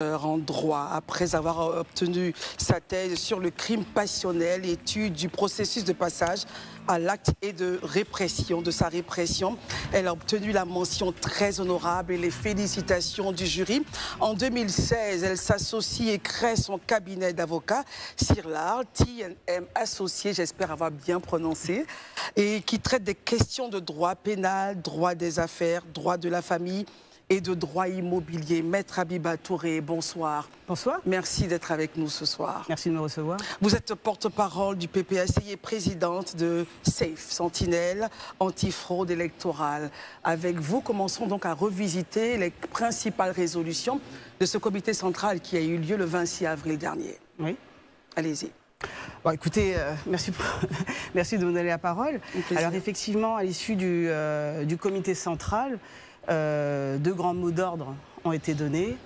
En droit, après avoir obtenu sa thèse sur le crime passionnel, étude du processus de passage à l'acte et de répression, de sa répression. Elle a obtenu la mention très honorable et les félicitations du jury. En 2016, elle s'associe et crée son cabinet d'avocats, Sirlar, T&M Associés, j'espère avoir bien prononcé, et qui traite des questions de droit pénal, droit des affaires, droit de la famille, et de droit immobilier. Maître Habiba Touré, bonsoir. Bonsoir. Merci d'être avec nous ce soir. Merci de me recevoir. Vous êtes porte-parole du PPACI et présidente de SAFE, Sentinelle Antifraude Électorale. Avec vous, commençons donc à revisiter les principales résolutions de ce comité central qui a eu lieu le 26 avril dernier. Oui. Allez-y. Bon, écoutez, merci de me donner la parole. Alors effectivement, à l'issue du comité central, deux grands mots d'ordre ont été donnés,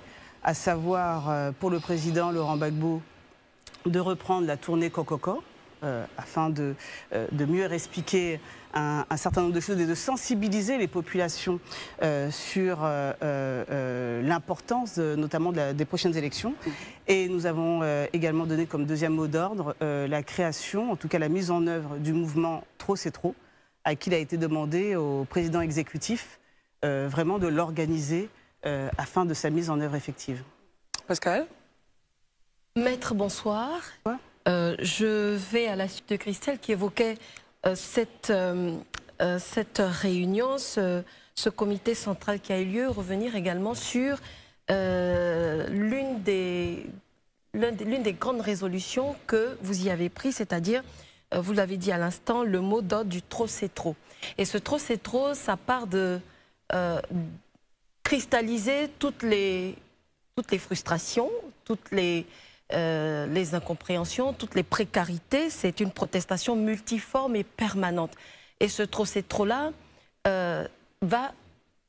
à savoir pour le président Laurent Gbagbo de reprendre la tournée Kokoko afin de mieux expliquer un certain nombre de choses et de sensibiliser les populations sur l'importance notamment des prochaines élections. Et nous avons également donné comme deuxième mot d'ordre la création, en tout cas la mise en œuvre du mouvement Trop c'est trop, à qui il a été demandé au président exécutif vraiment de l'organiser afin de sa mise en œuvre effective. Pascal? Maître, bonsoir. Je vais à la suite de Christelle qui évoquait cette réunion, ce comité central qui a eu lieu, revenir également sur l'une des grandes résolutions que vous y avez prises, c'est-à-dire, vous l'avez dit à l'instant, le mot d'ordre du trop c'est trop. Et ce trop c'est trop, ça part de cristalliser toutes les frustrations, toutes les incompréhensions, toutes les précarités. C'est une protestation multiforme et permanente. Et ce trop c'est trop là va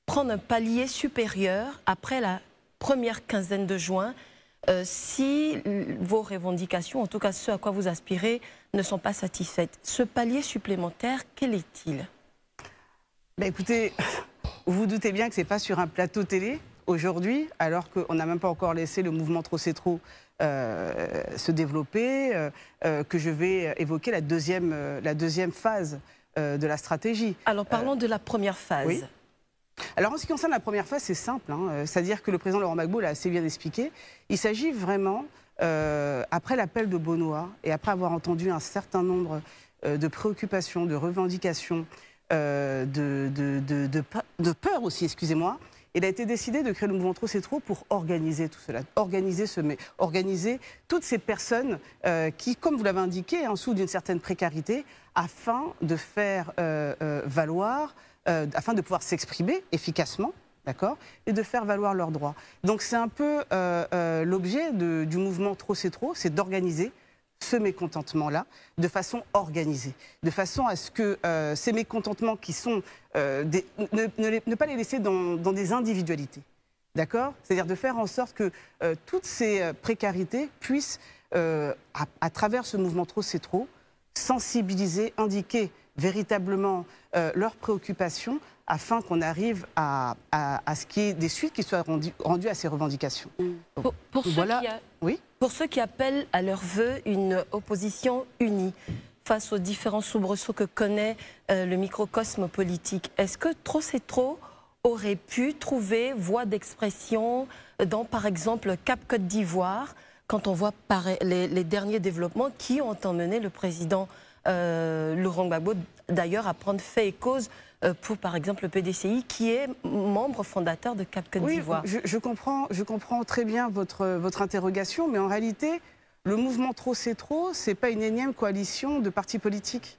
prendre un palier supérieur après la première quinzaine de juin si vos revendications, en tout cas ce à quoi vous aspirez, ne sont pas satisfaites. Ce palier supplémentaire, quel est-il? Ben écoutez, vous vous doutez bien que ce n'est pas sur un plateau télé aujourd'hui, alors qu'on n'a même pas encore laissé le mouvement Trop c'est trop se développer, que je vais évoquer la deuxième phase de la stratégie. Alors parlons de la première phase. Oui. Alors en ce qui concerne la première phase, c'est simple, c'est-à-dire que le président Laurent Gbagbo l'a assez bien expliqué. Il s'agit vraiment, après l'appel de Beaunois et après avoir entendu un certain nombre de préoccupations, de revendications, de peur aussi, excusez-moi, il a été décidé de créer le mouvement Trop c'est trop pour organiser tout cela, organiser toutes ces personnes qui, comme vous l'avez indiqué, en dessous d'une certaine précarité, afin de faire valoir, afin de pouvoir s'exprimer efficacement, d'accord, et de faire valoir leurs droits. Donc c'est un peu l'objet du mouvement Trop c'est trop, c'est d'organiser ce mécontentement-là de façon organisée, de façon à ce que ces mécontentements qui sont... ne pas les laisser dans des individualités, d'accord? C'est-à-dire de faire en sorte que toutes ces précarités puissent, à travers ce mouvement Trop c'est trop, sensibiliser, indiquer véritablement leurs préoccupations afin qu'on arrive à ce qu'il y ait des suites qui soient rendues à ces revendications. Pour ceux qui appellent à leur vœu une opposition unie face aux différents soubresauts que connaît le microcosme politique, est-ce que Trop c'est trop aurait pu trouver voie d'expression dans, par exemple, Cap Côte d'Ivoire, quand on voit les derniers développements qui ont emmené le président Laurent Gbagbo, d'ailleurs, à prendre fait et cause pour, par exemple, le PDCI, qui est membre fondateur de Cap Côte d'Ivoire. Oui, je comprends très bien votre interrogation, mais en réalité, le mouvement Trop c'est trop, ce n'est pas une énième coalition de partis politiques.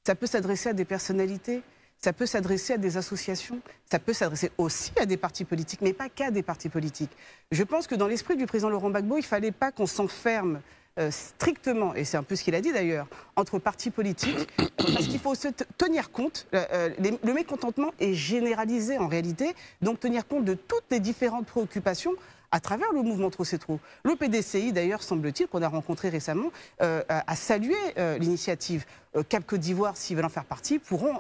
Ça peut s'adresser à des personnalités, ça peut s'adresser à des associations, ça peut s'adresser aussi à des partis politiques, mais pas qu'à des partis politiques. Je pense que dans l'esprit du président Laurent Gbagbo, il ne fallait pas qu'on s'enferme strictement, et c'est un peu ce qu'il a dit d'ailleurs, entre partis politiques, parce qu'il faut se tenir compte, le mécontentement est généralisé en réalité, donc tenir compte de toutes les différentes préoccupations à travers le mouvement Trop c'est trop. Le PDCI, d'ailleurs, semble-t-il, qu'on a rencontré récemment, a salué l'initiative. Cap Côte d'Ivoire, s'ils veulent en faire partie, pourront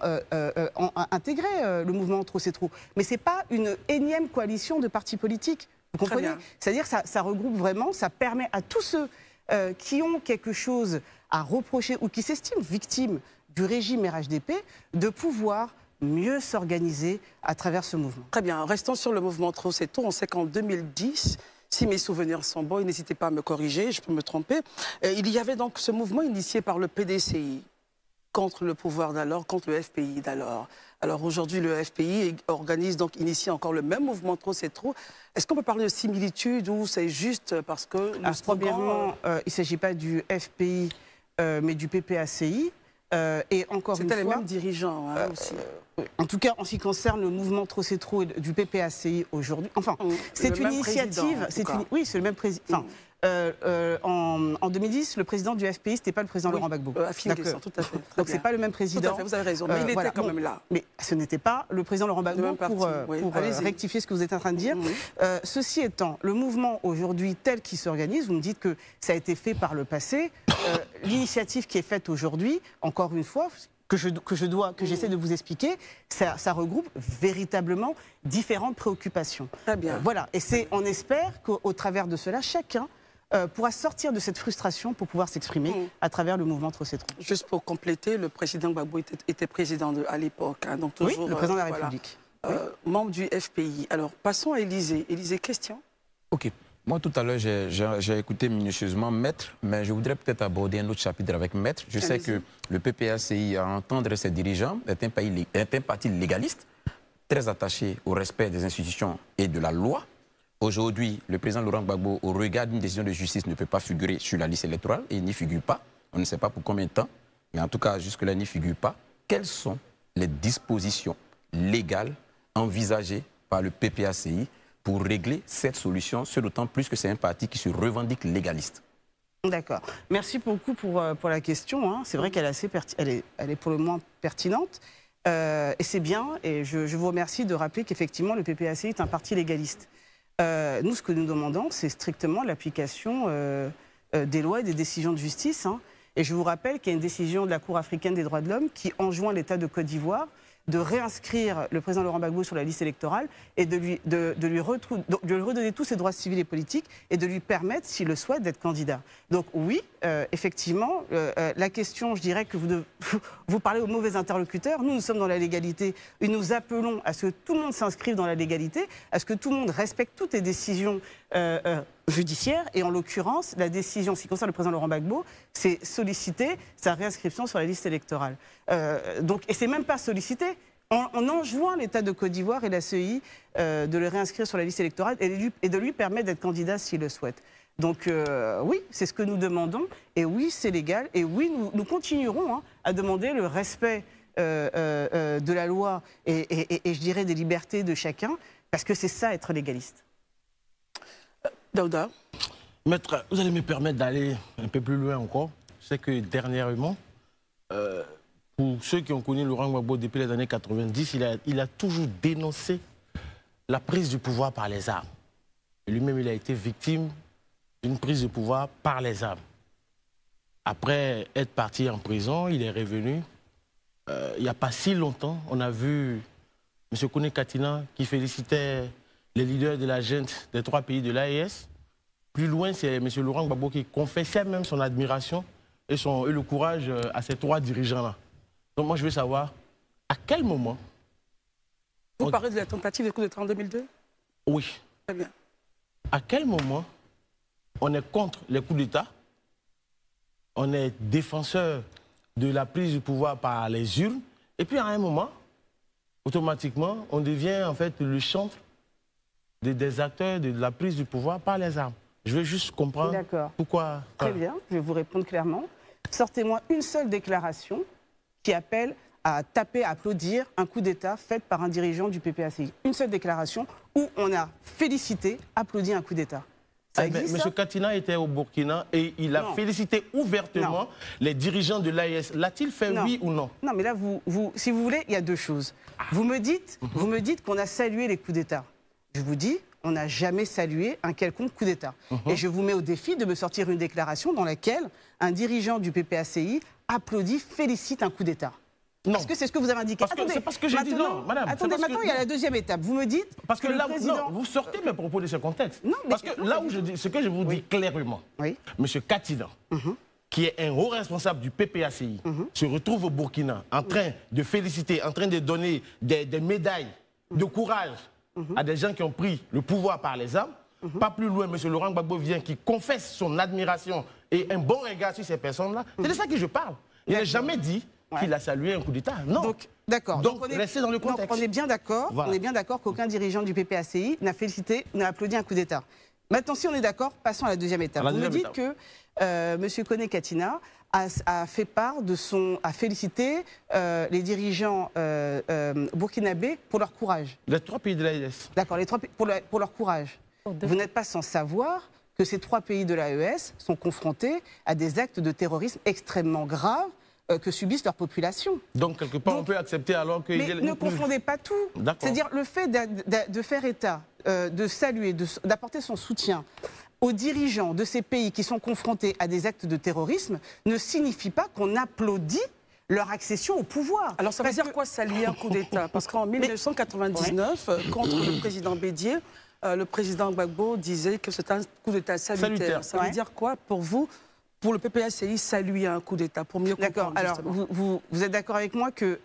intégrer le mouvement Trop c'est trop. Mais ce n'est pas une énième coalition de partis politiques. Vous comprenez? C'est-à-dire que ça regroupe vraiment, ça permet à tous ceux qui ont quelque chose à reprocher ou qui s'estiment victimes du régime RHDP de pouvoir mieux s'organiser à travers ce mouvement. Très bien, restons sur le mouvement Trop c'est trop. On sait qu'en 2010, si mes souvenirs sont bons, n'hésitez pas à me corriger, je peux me tromper, il y avait donc ce mouvement initié par le PDCI contre le pouvoir d'alors, contre le FPI d'alors. Alors aujourd'hui, le FPI organise donc, initie encore le même mouvement Trop c'est trop. Est-ce qu'on peut parler de similitude ou c'est juste parce que... Premièrement, il ne s'agit pas du FPI, mais du PPACI. Et encore une fois... C'était les mêmes dirigeants aussi. En tout cas, en ce qui concerne le mouvement Trop c'est trop du PPACI aujourd'hui, enfin, c'est une initiative... Oui, c'est le même président. Enfin, en 2010, le président du FPI, ce n'était pas le président Laurent Gbagbo. Tout à fait. Donc ce n'est pas le même président. Tout à fait, vous avez raison, mais il était quand même là. Mais ce n'était pas le président Laurent Gbagbo pour rectifier ce que vous êtes en train de dire. Ceci étant, le mouvement aujourd'hui tel qu'il s'organise, vous me dites que ça a été fait par le passé. L'initiative qui est faite aujourd'hui, encore une fois, que j'essaie de vous expliquer, ça regroupe véritablement différentes préoccupations. Très bien. Voilà, et on espère qu'au travers de cela, chacun pourra sortir de cette frustration pour pouvoir s'exprimer à travers le mouvement Trop c'est trop. Juste pour compléter, le président Gbagbo était président à l'époque, hein, donc toujours... Oui, le président de la République. Membre du FPI. Alors, passons à Élisée. Élisée, question. Ok. Moi, tout à l'heure, j'ai écouté minutieusement Maître, mais je voudrais peut-être aborder un autre chapitre avec Maître. Je sais que le PPACI, à entendre ses dirigeants, est un parti légaliste, très attaché au respect des institutions et de la loi. Aujourd'hui, le président Laurent Gbagbo, au regard d'une décision de justice, ne peut pas figurer sur la liste électorale et il n'y figure pas. On ne sait pas pour combien de temps, mais en tout cas, jusque-là, il n'y figure pas. Quelles sont les dispositions légales envisagées par le PPACI pour régler cette solution, ce d'autant plus que c'est un parti qui se revendique légaliste? D'accord. Merci beaucoup pour la question. Hein. C'est vrai qu'elle est pour le moins pertinente. Et c'est bien, et je vous remercie de rappeler qu'effectivement, le PPACI est un parti légaliste. Nous, ce que nous demandons, c'est strictement l'application des lois et des décisions de justice. Hein. Et je vous rappelle qu'il y a une décision de la Cour africaine des droits de l'homme qui enjoint l'État de Côte d'Ivoire de réinscrire le président Laurent Gbagbo sur la liste électorale et de lui redonner tous ses droits civils et politiques et de lui permettre, s'il le souhaite, d'être candidat. Donc oui, effectivement, la question, je dirais que vous parlez aux mauvais interlocuteurs. Nous sommes dans la légalité et nous appelons à ce que tout le monde s'inscrive dans la légalité, à ce que tout le monde respecte toutes les décisions judiciaire, et en l'occurrence, la décision, ce qui concerne le président Laurent Gbagbo, c'est solliciter sa réinscription sur la liste électorale. Et c'est même pas solliciter, on enjoint l'État de Côte d'Ivoire et la CEI de le réinscrire sur la liste électorale et de lui permettre d'être candidat s'il le souhaite. Donc oui, c'est ce que nous demandons, et oui, c'est légal, et oui, nous continuerons à demander le respect de la loi et je dirais des libertés de chacun, parce que c'est ça être légaliste. Daouda. Maître, vous allez me permettre d'aller un peu plus loin encore. Je sais que dernièrement, pour ceux qui ont connu Laurent Gbagbo depuis les années 90, il a toujours dénoncé la prise du pouvoir par les armes. Lui-même, il a été victime d'une prise de pouvoir par les armes. Après être parti en prison, il est revenu. Il n'y a pas si longtemps, on a vu M. Kone Katina qui félicitait les leaders de la junte des 3 pays de l'AES. Plus loin, c'est M. Laurent Gbagbo qui confessait même son admiration et le courage à ces 3 dirigeants-là. Donc moi, je veux savoir, à quel moment... Vous parlez de la tentative de coup d'État en 2002? Oui. Très bien. À quel moment on est contre les coups d'État, on est défenseur de la prise du pouvoir par les urnes, et puis à un moment, automatiquement, on devient en fait le chantre des acteurs de la prise du pouvoir par les armes. Je veux juste comprendre pourquoi... Très bien, je vais vous répondre clairement. Sortez-moi une seule déclaration qui appelle à taper, à applaudir un coup d'État fait par un dirigeant du PPACI. Une seule déclaration où on a félicité, applaudi un coup d'État. M. Katina était au Burkina et il a félicité ouvertement les dirigeants de l'AES. L'a-t-il fait, oui ou non? Non, mais là, si vous voulez, il y a 2 choses. Vous me dites qu'on a salué les coups d'État. Je vous dis, on n'a jamais salué un quelconque coup d'État. Et je vous mets au défi de me sortir une déclaration dans laquelle un dirigeant du PPACI applaudit, félicite un coup d'État. Non. Parce que c'est ce que vous avez indiqué. C'est parce que j'ai dit non, madame. Attendez, maintenant, il y a la deuxième étape. Vous me dites parce que là, président... vous sortez mes propos de ce contexte. Non, mais... Parce que là où je dis, ce que je vous dis clairement, M. Katina, qui est un haut responsable du PPACI, se retrouve au Burkina en train de féliciter, en train de donner des médailles de courage à des gens qui ont pris le pouvoir par les armes. Pas plus loin, M. Laurent Gbagbo vient qui confesse son admiration et un bon regard sur ces personnes-là. C'est de ça que je parle. Il n'a jamais dit qu'il a salué un coup d'État. Non. Donc, d'accord. Donc restez dans le contexte. On est bien d'accord. Voilà. On est bien d'accord qu'aucun dirigeant du PPACI n'a félicité, n'a applaudi un coup d'État. Maintenant, si on est d'accord, passons à la deuxième étape. Vous me dites que M. Koné Katina a fait part de a félicité les dirigeants burkinabés pour leur courage. Les 3 pays de l'AES. D'accord, les 3 pays pour leur courage. Vous n'êtes pas sans savoir que ces 3 pays de l'AES sont confrontés à des actes de terrorisme extrêmement graves que subissent leur population. Donc, quelque part, on peut accepter alors que... Mais ne confondez pas tout. C'est-à-dire le fait de faire état, de saluer, d'apporter son soutien aux dirigeants de ces pays qui sont confrontés à des actes de terrorisme ne signifie pas qu'on applaudit leur accession au pouvoir. Alors ça veut dire quoi saluer un coup d'État? Parce qu'en 1999, contre le président Bédier, le président Gbagbo disait que c'était un coup d'État salutaire. Ça veut dire quoi pour vous, pour le PPACI, saluer un coup d'État, pour mieux comprendre? D'accord. Alors, vous êtes d'accord avec moi que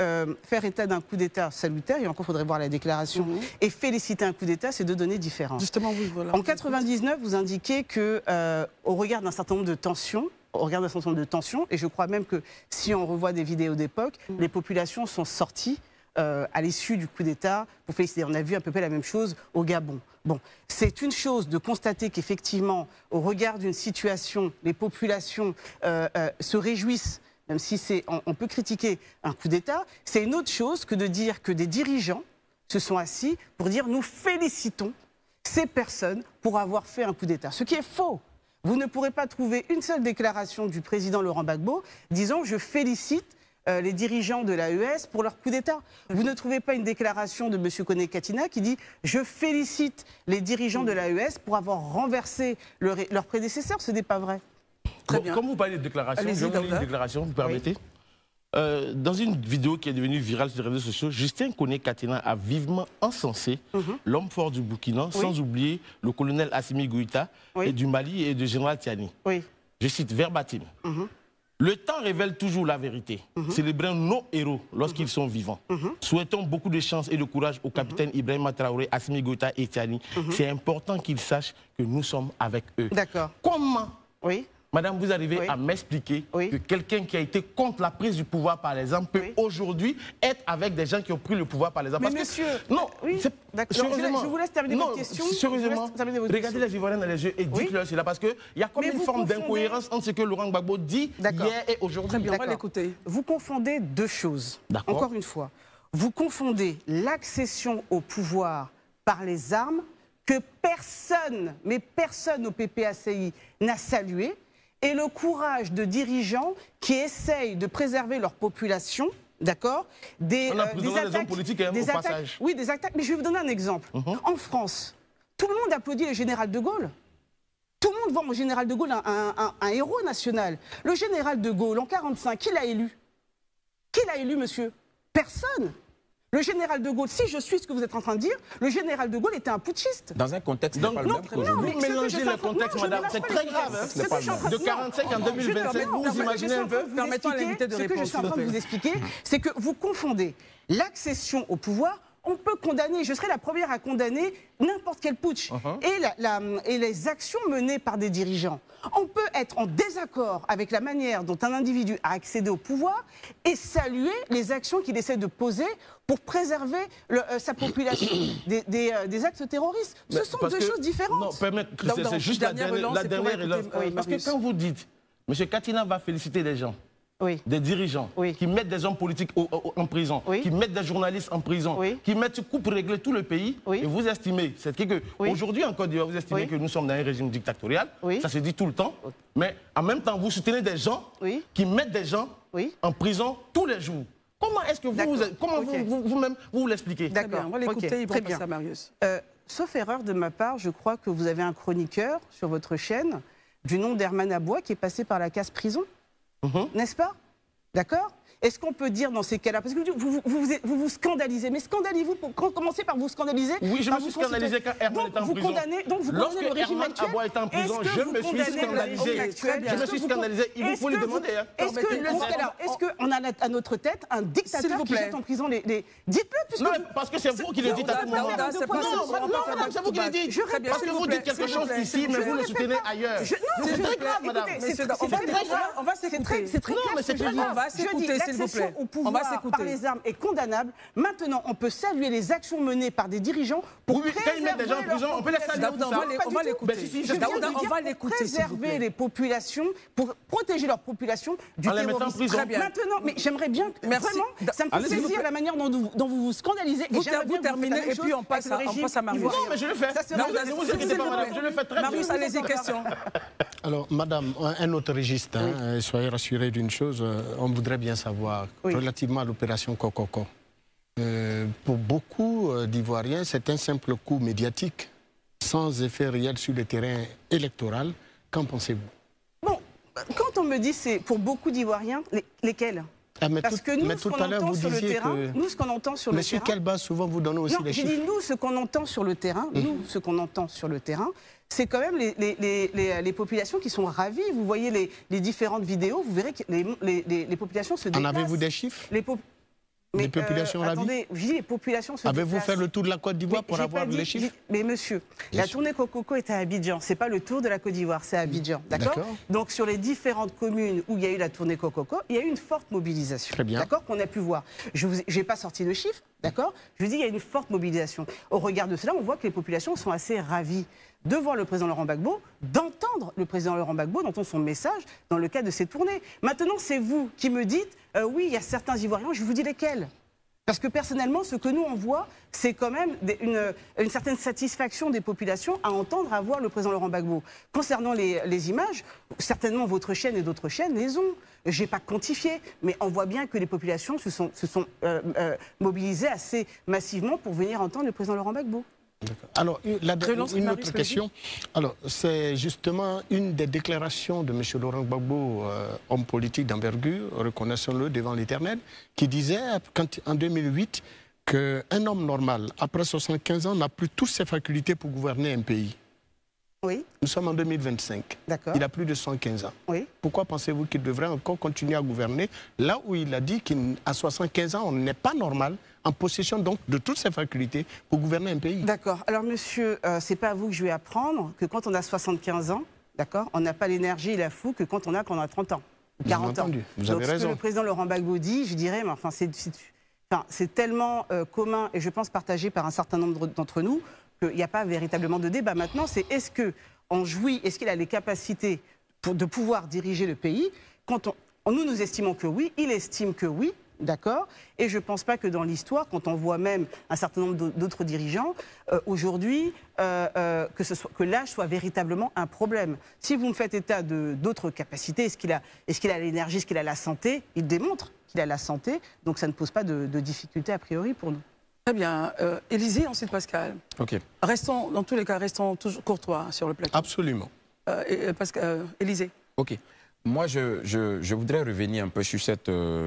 faire état d'un coup d'État salutaire, et encore il faudrait voir la déclaration, et féliciter un coup d'État, c'est 2 données différentes. Justement, oui, voilà. En 1999, vous indiquez que, au regard d'un certain nombre de tensions, et je crois même que si on revoit des vidéos d'époque, les populations sont sorties à l'issue du coup d'État pour féliciter. On a vu à peu près la même chose au Gabon. Bon, c'est une chose de constater qu'effectivement, au regard d'une situation, les populations se réjouissent, même si on peut critiquer un coup d'État. C'est une autre chose que de dire que des dirigeants se sont assis pour dire nous félicitons ces personnes pour avoir fait un coup d'État. Ce qui est faux. Vous ne pourrez pas trouver une seule déclaration du président Laurent Gbagbo disant je félicite les dirigeants de l'AES pour leur coup d'État. Vous ne trouvez pas une déclaration de M. Koné Katina qui dit « Je félicite les dirigeants de l'AES pour avoir renversé leur prédécesseur ». Ce n'est pas vrai. Très bien. Comme vous parlez de déclaration, je vais vous lire une déclaration, vous permettez. Dans une vidéo qui est devenue virale sur les réseaux sociaux, Justin Koné Katina a vivement encensé l'homme fort du Burkina, sans oublier le colonel Assimi Goïta et du Mali et du général Tiani. Je cite verbatim. Le temps révèle toujours la vérité. Célébrons nos héros lorsqu'ils sont vivants. Souhaitons beaucoup de chance et de courage au capitaine Ibrahima Traoré, Assimi Goïta et Tiani. C'est important qu'ils sachent que nous sommes avec eux. D'accord. Comment Madame, vous arrivez à m'expliquer que quelqu'un qui a été contre la prise du pouvoir par les armes peut aujourd'hui être avec des gens qui ont pris le pouvoir par les armes. Mais monsieur... Non, je vous laisse terminer votre question. Sérieusement, regardez les Ivoiriens dans les yeux et dites-leur cela, parce qu'il y a comme une forme d'incohérence entre ce que Laurent Gbagbo dit hier et aujourd'hui. On va l'écouter. Vous confondez 2 choses. Encore une fois. Vous confondez l'accession au pouvoir par les armes que personne, mais personne au PPACI n'a salué, et le courage de dirigeants qui essayent de préserver leur population, d'accord, des attaques, des hommes politiques au passage. Oui, des attaques. Mais je vais vous donner un exemple. En France, tout le monde applaudit le général de Gaulle. Tout le monde voit en général de Gaulle un héros national. Le général de Gaulle, en 1945, qui l'a élu? Qui l'a élu, monsieur? Personne. Le général de Gaulle, si je suis ce que vous êtes en train de dire, le général de Gaulle était un putschiste. Dans un contexte pas le même qu'aujourd'hui. Vous mélangez le contexte, madame, c'est très grave. De 1945 en 2027, vous imaginez un peu. Permettons à l'invité de répondre. Ce que je suis en train de vous expliquer, c'est que vous confondez l'accession au pouvoir. On peut condamner, je serai la première à condamner n'importe quel putsch et les actions menées par des dirigeants. On peut être en désaccord avec la manière dont un individu a accédé au pouvoir et saluer les actions qu'il essaie de poser pour préserver sa population des actes terroristes. Ce sont 2 choses différentes. Non, c'est juste la dernière relance. Parce que quand vous dites, M. Katina va féliciter des gens, des dirigeants qui mettent des hommes politiques en prison, qui mettent des journalistes en prison, qui mettent coupe régler tout le pays, et vous estimez, c'est que aujourd'hui en Côte d'Ivoire, vous estimez que nous sommes dans un régime dictatorial, ça se dit tout le temps, mais en même temps vous soutenez des gens qui mettent des gens en prison tous les jours. Comment est-ce que vous-même vous l'expliquez? D'accord, on va l'écouter, très bien. Marius. Sauf erreur de ma part, je crois que vous avez un chroniqueur sur votre chaîne du nom d'Herman Abois qui est passé par la case prison. N'est-ce pas? D'accord? Est-ce qu'on peut dire dans ces cas-là, parce que vous scandalisez, mais scandalisez-vous, commencez par vous scandaliser. Oui, je me suis scandalisé quand Herman était en prison. Donc vous condamnez le régime actuel. Lorsque Herman était en prison, je me suis scandalisé. Je me suis scandalisé. Il faut lui demander. Est-ce qu'on a à notre tête un dictateur qui jette en prison les... Dites-le, non, parce que c'est vous qui le dites à tout moment. Non, madame, c'est vous qui le dites. Parce que vous dites quelque chose ici, mais vous le soutenez ailleurs. C'est très grave, madame. On va s'écouter. C'est très clair. Non, mais c'est très grave. On va s'écouter, s'il vous plaît. Au pouvoir par les armes est condamnable. Maintenant, on peut saluer les actions menées par des dirigeants pour préserver des gens en prison. On peut les saluer. On va l'écouter. Préserver les populations, pour protéger leur population du terrorisme. Maintenant, mais j'aimerais bien vraiment, ça me fait plaisir la manière dont vous vous scandalisez. Vous terminez et puis on passe à Marius. Non, mais je le fais. Ne vous inquiétez pas, madame, je le fais très bien. Marius, allez-y, question. Alors, madame, un autre registre, soyez rassurée d'une chose, on voudrait bien savoir, relativement à l'opération Kokoko. Pour beaucoup d'Ivoiriens, c'est un simple coup médiatique, sans effet réel sur le terrain électoral. Qu'en pensez-vous? Bon, quand on me dit c'est pour beaucoup d'Ivoiriens, lesquels? Parce que nous, ce qu'on entend sur le terrain, nous, ce qu'on entend sur le terrain... Mais sur quelle base, souvent, vous donnez aussi les chiffres? J'ai dit, nous, ce qu'on entend sur le terrain, c'est quand même les populations qui sont ravies. Vous voyez les différentes vidéos, vous verrez que les populations se déplacent. En avez-vous des chiffres? Les populations ravies? Attendez, les populations se déplacent. Avez-vous fait le tour de la Côte d'Ivoire pour avoir les chiffres? Mais monsieur, la tournée Kokoko est à Abidjan. Ce n'est pas le tour de la Côte d'Ivoire, c'est à Abidjan. D'accord. Donc sur les différentes communes où il y a eu la tournée Kokoko, il y a eu une forte mobilisation. Très bien. D'accord, qu'on a pu voir. Je n'ai pas sorti de chiffres, d'accord. Je vous dis, il y a une forte mobilisation. Au regard de cela, on voit que les populations sont assez ravies de voir le président Laurent Gbagbo, d'entendre le président Laurent Gbagbo, d'entendre son message dans le cadre de ces tournées. Maintenant, c'est vous qui me dites, oui, il y a certains Ivoiriens, je vous dis lesquels. Parce que personnellement, ce que nous on voit, c'est quand même une certaine satisfaction des populations à entendre, à voir le président Laurent Gbagbo. Concernant les images, certainement votre chaîne et d'autres chaînes les ont. Je n'ai pas quantifié, mais on voit bien que les populations se sont mobilisées assez massivement pour venir entendre le président Laurent Gbagbo. Alors, une autre question. Alors, c'est justement une des déclarations de M. Laurent Gbagbo, homme politique d'envergure, reconnaissons-le devant l'Éternel, qui disait en 2008 qu'un homme normal, après 75 ans, n'a plus toutes ses facultés pour gouverner un pays. Oui. Nous sommes en 2025. D'accord. Il a plus de 115 ans. Oui. Pourquoi pensez-vous qu'il devrait encore continuer à gouverner là où il a dit qu'à 75 ans, on n'est pas normal, en possession donc de toutes ses facultés pour gouverner un pays? D'accord. Alors monsieur, c'est pas à vous que je vais apprendre que quand on a 75 ans, d'accord, on n'a pas l'énergie et la fougue que quand on a 30 ans, 40 ans. Vous avez raison. Ce que le président Laurent Gbagbo dit, je dirais, mais enfin c'est tellement commun et je pense partagé par un certain nombre d'entre nous qu'il n'y a pas véritablement de débat. Maintenant, c'est est-ce qu'on jouit, est-ce qu'il a les capacités de pouvoir diriger le pays? Quand nous estimons que oui, il estime que oui, d'accord. Et je ne pense pas que dans l'histoire, quand on voit même un certain nombre d'autres dirigeants, aujourd'hui, que l'âge soit véritablement un problème. Si vous me faites état d'autres capacités, est-ce qu'il a l'énergie, est-ce qu'il a la santé? Il démontre qu'il a la santé, donc ça ne pose pas de difficulté a priori pour nous. Très bien. Élisée, ensuite Pascal. Ok. Restons, dans tous les cas, restons toujours courtois sur le plateau. Absolument. Élisée. Ok. Moi, je voudrais revenir un peu sur cette... je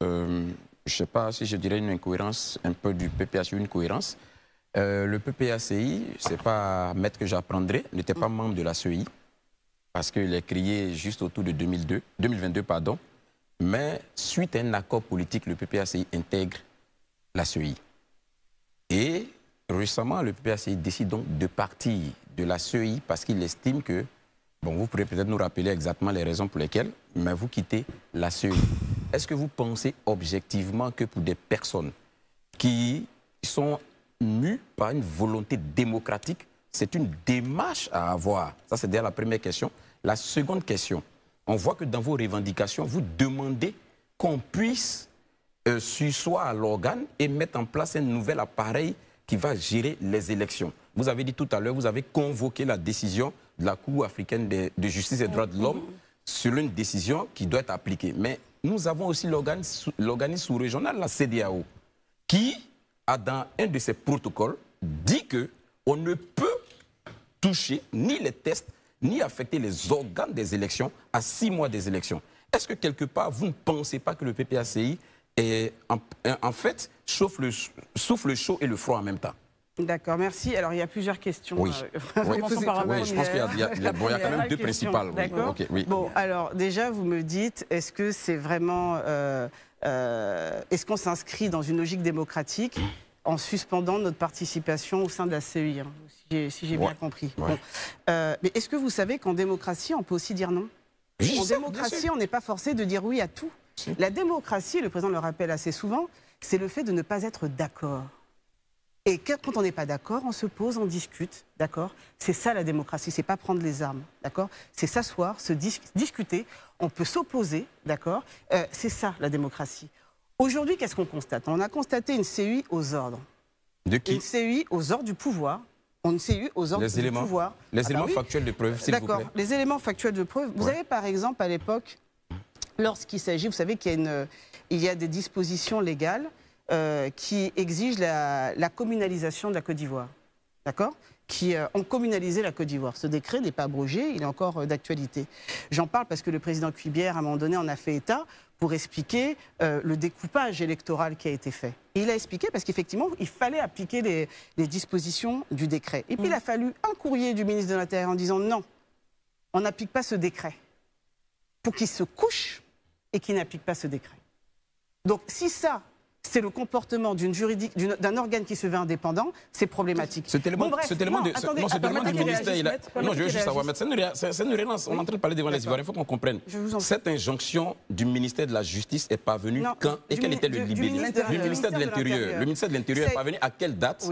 ne sais pas si je dirais une incohérence, un peu du PPACI, une cohérence. Le PPACI, ce n'est pas maître que j'apprendrai, n'était pas membre de la CEI, parce qu'il est créé juste autour de 2022, pardon. Mais suite à un accord politique, le PPACI intègre la CEI. Et récemment, le PPACI décide donc de partir de la CEI parce qu'il estime que, bon, vous pourrez peut-être nous rappeler exactement les raisons pour lesquelles, mais vous quittez la CEI. Est-ce que vous pensez objectivement que pour des personnes qui sont mues par une volonté démocratique, c'est une démarche à avoir? Ça, c'est déjà la première question. La seconde question, on voit que dans vos revendications, vous demandez qu'on puisse sursoir à l'organe et mettre en place un nouvel appareil qui va gérer les élections. Vous avez dit tout à l'heure, vous avez convoqué la décision de la Cour africaine de justice et des droits de l'homme sur une décision qui doit être appliquée. Mais nous avons aussi l'organisme sous-régional, la CEDEAO, qui a dans un de ses protocoles dit qu'on ne peut toucher ni les tests, ni affecter les organes des élections à 6 mois des élections. est-ce que quelque part, vous ne pensez pas que le PPACI est, en fait, souffle le chaud et le froid en même temps? D'accord, merci. Alors, il y a plusieurs questions. Oui, oui. Commençons par Oui, je pense qu'il y a quand même deux principales. Oui. D'accord. Okay, oui. Bon, alors, déjà, vous me dites, est-ce que c'est vraiment... est-ce qu'on s'inscrit dans une logique démocratique en suspendant notre participation au sein de la CEI, hein, si j'ai bien compris. Ouais. Bon. Mais est-ce que vous savez qu'en démocratie, on peut aussi dire non? En démocratie, on n'est pas forcé de dire oui à tout. La démocratie, le président le rappelle assez souvent, c'est le fait de ne pas être d'accord. Et quand on n'est pas d'accord, on se pose, on discute, d'accord? C'est ça la démocratie, c'est pas prendre les armes, d'accord? C'est s'asseoir, se discuter, on peut s'opposer, d'accord? C'est ça la démocratie. Aujourd'hui, qu'est-ce qu'on constate? On a constaté une CEI aux ordres. De qui? Une CEI aux ordres du pouvoir. Une CEI aux ordres du pouvoir. Les éléments factuels de preuve, s'il vous plaît. D'accord, les éléments factuels de preuve. Vous avez par exemple à l'époque, lorsqu'il s'agit, vous savez qu'il y a des dispositions légales qui exigent la communalisation de la Côte d'Ivoire, d'accord? Qui ont communalisé la Côte d'Ivoire. Ce décret n'est pas abrogé, il est encore d'actualité. J'en parle parce que le président Cuillière, à un moment donné, en a fait état pour expliquer le découpage électoral qui a été fait. Et il a expliqué parce qu'effectivement, il fallait appliquer les dispositions du décret. Et puis il a fallu un courrier du ministre de l'Intérieur en disant non, on n'applique pas ce décret, pour qu'il se couche et qu'il n'applique pas ce décret. Donc si ça, c'est le comportement d'un organe qui se veut indépendant, c'est problématique. Cet élément, bon, bref, cet élément, du ministère, non, je veux juste savoir, c'est une relance, on est en train de parler devant les Ivoiriens, il faut qu'on comprenne. Cette injonction du ministère de la Justice est parvenue quand et quel était le libellé? Le ministère de l'Intérieur. Le ministère de l'Intérieur est parvenu à quelle date?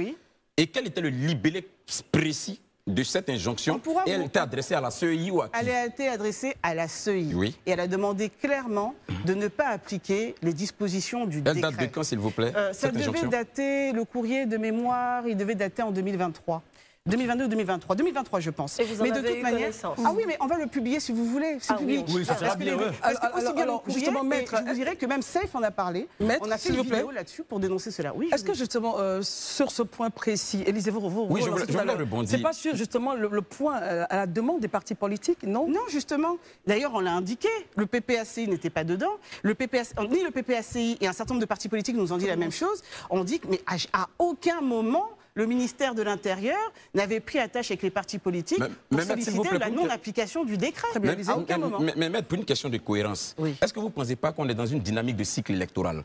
Et quel était le libellé précis de cette injonction? Et elle était adressée à la CEI ou à qui? Elle a été adressée à la CEI. Oui. Et elle a demandé clairement de ne pas appliquer les dispositions du décret. Elle date de quand, s'il vous plaît, ça devait dater, le courrier de mémoire, il devait dater en 2023. 2022 ou 2023. 2023, je pense. Et vous en mais de avez toute eu manière. connaissance. Ah oui, mais on va le publier si vous voulez. C'est public. Oui, ça sera bien. Parce que aussi bien le courrier, justement, maître, je vous dirais que même Safe en a parlé. Maître, on a fait une vidéo là-dessus pour dénoncer cela. Oui. Est-ce que justement, sur ce point précis, Élisée, vous je voulais rebondir. C'est pas sûr, justement, le point à la demande des partis politiques, non? Non, justement. D'ailleurs, on l'a indiqué. Le PPACI n'était pas dedans. Ni le PPACI et un certain nombre de partis politiques nous ont dit la même chose. On dit que, mais à aucun moment, le ministère de l'Intérieur n'avait pris attache avec les partis politiques pour solliciter la non-application du décret. À aucun moment. Mais maître, pour une question de cohérence, oui. Est-ce que vous ne pensez pas qu'on est dans une dynamique de cycle électoral?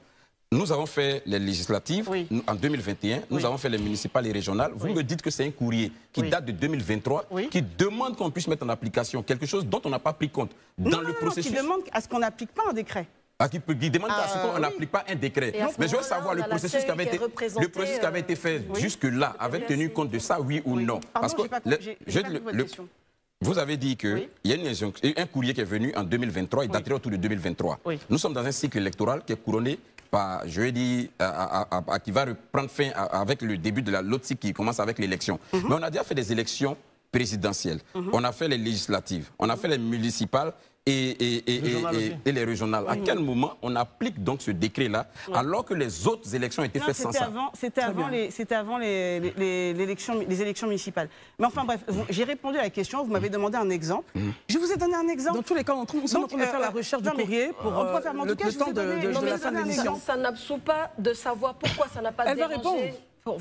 Nous avons fait les législatives en 2021, nous avons fait les municipales et régionales. Vous me dites que c'est un courrier qui date de 2023, qui demande qu'on puisse mettre en application quelque chose dont on n'a pas pris compte dans le processus. Qui demande à ce qu'on n'applique pas un décret. Qui demande à ce qu'on n'applique pas un décret. Mais je veux savoir le processus qui avait été fait jusque-là, avait tenu compte de ça, oui ou non? Parce que vous avez dit qu'il y a un courrier qui est venu en 2023, il daterait autour de 2023. Nous sommes dans un cycle électoral qui est couronné par, je vais dire, qui va reprendre fin avec le début de l'autre cycle qui commence avec l'élection. Mais on a déjà fait des élections présidentielles, on a fait les législatives, on a fait les municipales et les régionales. À quel moment on applique donc ce décret-là alors que les autres élections étaient faites sans ça? C'était avant les élections municipales. Mais enfin bref, j'ai répondu à la question, vous m'avez demandé un exemple. Je vous ai donné un exemple. Dans tous les cas, nous sommes en train de faire la recherche du courrier pour le temps de la fin de l'émission. Ça n'absout pas de savoir pourquoi ça n'a pas dérangé.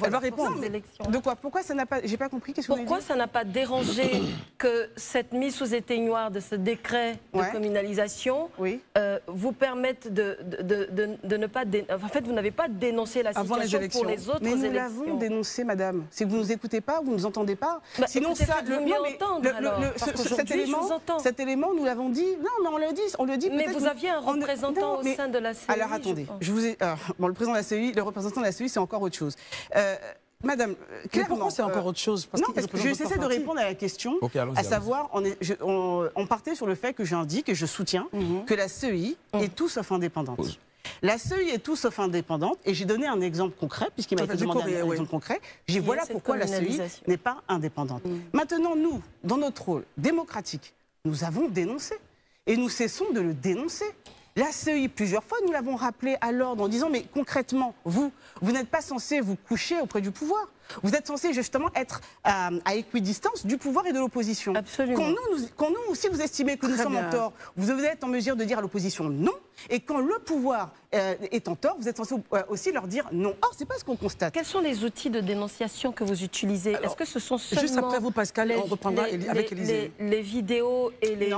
Elle va répondre. Elle va répondre. De quoi? Pourquoi ça n'a pas... J'ai pas compris. Qu'est-ce que vous avez dit? Pourquoi ça n'a pas dérangé que cette mise sous éteignoir de ce décret de communalisation vous permette de ne pas... En fait, vous n'avez pas dénoncé la situation pour les autres élections. Mais nous l'avons dénoncé, madame. C'est que vous ne nous écoutez pas, vous ne nous entendez pas. Sinon, ça... Cet élément, nous l'avons dit. Non, mais on le dit. Mais vous aviez un représentant au sein de la CEI. Alors, attendez. Le président de la CEI, le représentant de la CEI, c'est encore autre chose. Madame, clairement... Pourquoi c'est encore autre chose? Non, parce que j'essaie de répondre à la question, à savoir, on partait sur le fait que j'indique et je soutiens que la CEI est tout sauf indépendante. La CEI est tout sauf indépendante, et j'ai donné un exemple concret, puisqu'il m'a été demandé un exemple concret. Voilà pourquoi la CEI n'est pas indépendante. Maintenant, nous, dans notre rôle démocratique, nous avons dénoncé, et nous cessons de le dénoncer. La CEI, plusieurs fois, nous l'avons rappelé à l'ordre en disant, mais concrètement, vous n'êtes pas censé vous coucher auprès du pouvoir. Vous êtes censé justement être à équidistance du pouvoir et de l'opposition. Absolument. Quand nous, si vous estimez que nous sommes en tort, vous devez être en mesure de dire à l'opposition non. Et quand le pouvoir est en tort, vous êtes censé aussi leur dire non. Or, c'est pas ce qu'on constate. Quels sont les outils de dénonciation que vous utilisez? Est-ce que ce sont seulement... Juste après vous, Pascal, on reprendra avec Élisée. Les vidéos et les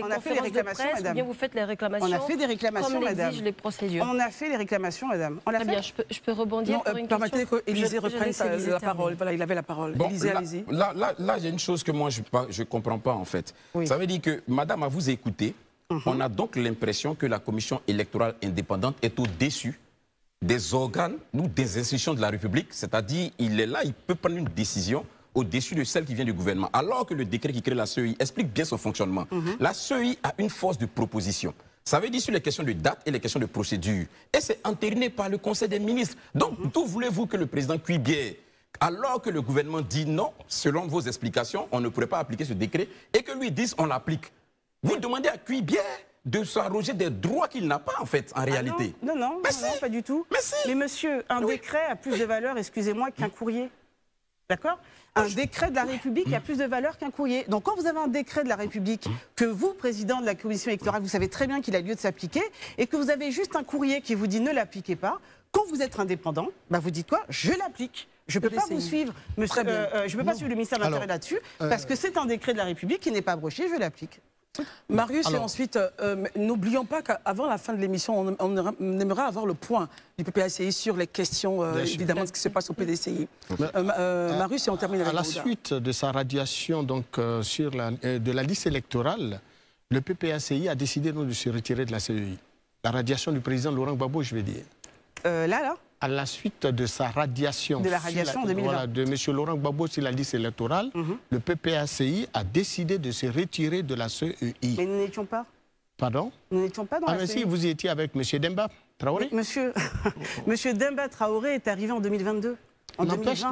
conférences de presse, madame. ou bien vous faites les réclamations? On a fait des réclamations, comme madame. l'exigent les procédures. On a fait les réclamations, madame. On l'a Très fait. bien, je peux rebondir pour une permettez question. qu'Élisée reprenne la parole. Voilà, il avait la parole. Bon, Élisée, allez-y. là, il y a une chose que moi, je ne comprends pas, en fait. Oui. Ça veut dire que, madame, à vous écouter, on a donc l'impression que la commission électorale indépendante est au-dessus des organes ou des institutions de la République. C'est-à-dire, il est là, il peut prendre une décision au-dessus de celle qui vient du gouvernement. Alors que le décret qui crée la CEI explique bien son fonctionnement. La CEI a une force de proposition. Ça veut dire sur les questions de date et les questions de procédure. Et c'est entériné par le Conseil des ministres. Donc, d'où voulez-vous que le président Cuibier, alors que le gouvernement dit non, selon vos explications, on ne pourrait pas appliquer ce décret, et que lui dise on l'applique? Vous demandez à Cuibier de s'arroger des droits qu'il n'a pas, en fait, en réalité. Non, pas du tout. Mais si. Mais monsieur, un décret a plus de valeur, excusez-moi, qu'un courrier. D'accord? Un décret de la République a plus de valeur qu'un courrier. Donc quand vous avez un décret de la République, que vous, président de la commission électorale, vous savez très bien qu'il a lieu de s'appliquer, et que vous avez juste un courrier qui vous dit ne l'appliquez pas, quand vous êtes indépendant, bah vous dites quoi? Je l'applique. Je ne peux pas vous suivre, monsieur, je peux pas suivre le ministère de l'Intérieur là-dessus, parce que c'est un décret de la République qui n'est pas abroché, je l'applique. Marius, et ensuite, n'oublions pas qu'avant la fin de l'émission, on aimerait avoir le point du PPACI sur les questions, évidemment, de ce qui se passe au PDCI. Marius, et on termine avec à la suite de sa radiation donc, de la liste électorale, le PPACI a décidé donc, de se retirer de la CEI. La radiation du président Laurent Gbagbo, je veux dire. Là À la suite de sa radiation, de la radiation en 2020. Voilà, de M. Laurent Gbagbo sur la liste électorale, le PPACI a décidé de se retirer de la CEI. Mais nous n'étions pas. Pardon? Nous n'étions pas dans la CEI. Si, vous y étiez avec M. Demba Traoré? Monsieur Demba Traoré est arrivé en 2022.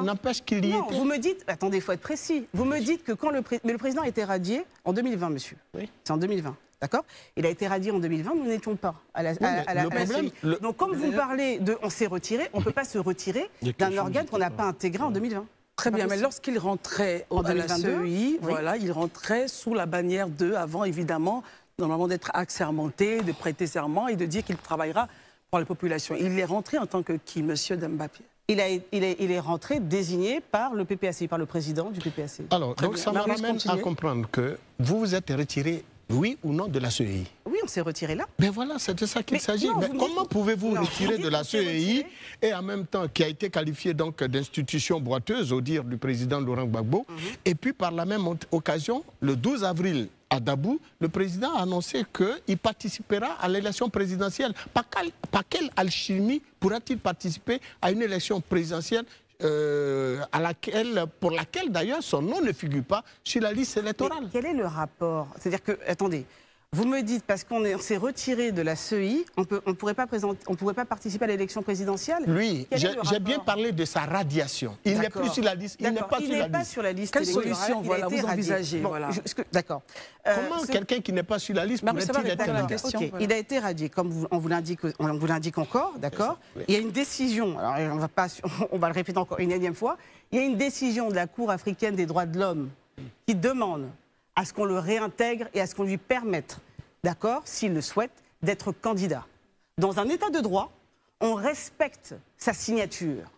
N'empêche qu'il y était. Vous me dites, attendez, il faut être précis. Vous me dites que quand le président a été radié en 2020, monsieur. Oui. C'est en 2020. D'accord? Il a été radié en 2020, nous n'étions pas à la CEI. Donc, comme vous parlez de on s'est retiré, on ne peut pas se retirer d'un organe qu'on n'a pas intégré en 2020. Très bien, mais lorsqu'il rentrait à la CEI, voilà, il rentrait sous la bannière de, avant évidemment, normalement d'être assermenté, de prêter serment et de dire qu'il travaillera pour la population. Il est rentré en tant que qui, monsieur Demba-Pierre? Il est rentré désigné par le PPACI, par le président du PPACI. Alors, donc ça me ramène à comprendre que vous vous êtes retiré, oui ou non, de la CEI? Oui, on s'est retiré là. Mais voilà, c'est de ça qu'il s'agit. Comment pouvez-vous retirer de la CEI et en même temps, qui a été qualifiée donc d'institution boiteuse au dire du président Laurent Gbagbo, et puis par la même occasion, le 12 avril, à Dabou, le président a annoncé qu'il participera à l'élection présidentielle. Par quelle alchimie pourra-t-il participer à une élection présidentielle pour laquelle d'ailleurs son nom ne figure pas sur la liste électorale? Mais quel est le rapport? C'est-à-dire que, attendez, vous me dites, parce qu'on s'est retiré de la CEI, on ne pourrait pas participer à l'élection présidentielle? Lui, j'ai bien parlé de sa radiation. Il n'est plus sur la liste. Il n'est pas sur la liste. Quelle solution vous envisagez? D'accord. Comment quelqu'un qui n'est pas sur la liste pourrait-il être candidat? Il a été radié, comme on vous l'indique encore, d'accord? Il y a une décision, alors on va le répéter encore une énième fois, il y a une décision de la Cour africaine des droits de l'homme qui demande à ce qu'on le réintègre et à ce qu'on lui permette, d'accord, s'il le souhaite, d'être candidat. Dans un état de droit, on respecte sa signature.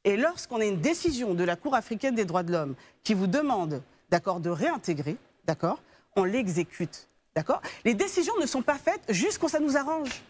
Et lorsqu'on a une décision de la Cour africaine des droits de l'homme qui vous demande, d'accord, de réintégrer, d'accord, on l'exécute, d'accord. Les décisions ne sont pas faites juste quand ça nous arrange.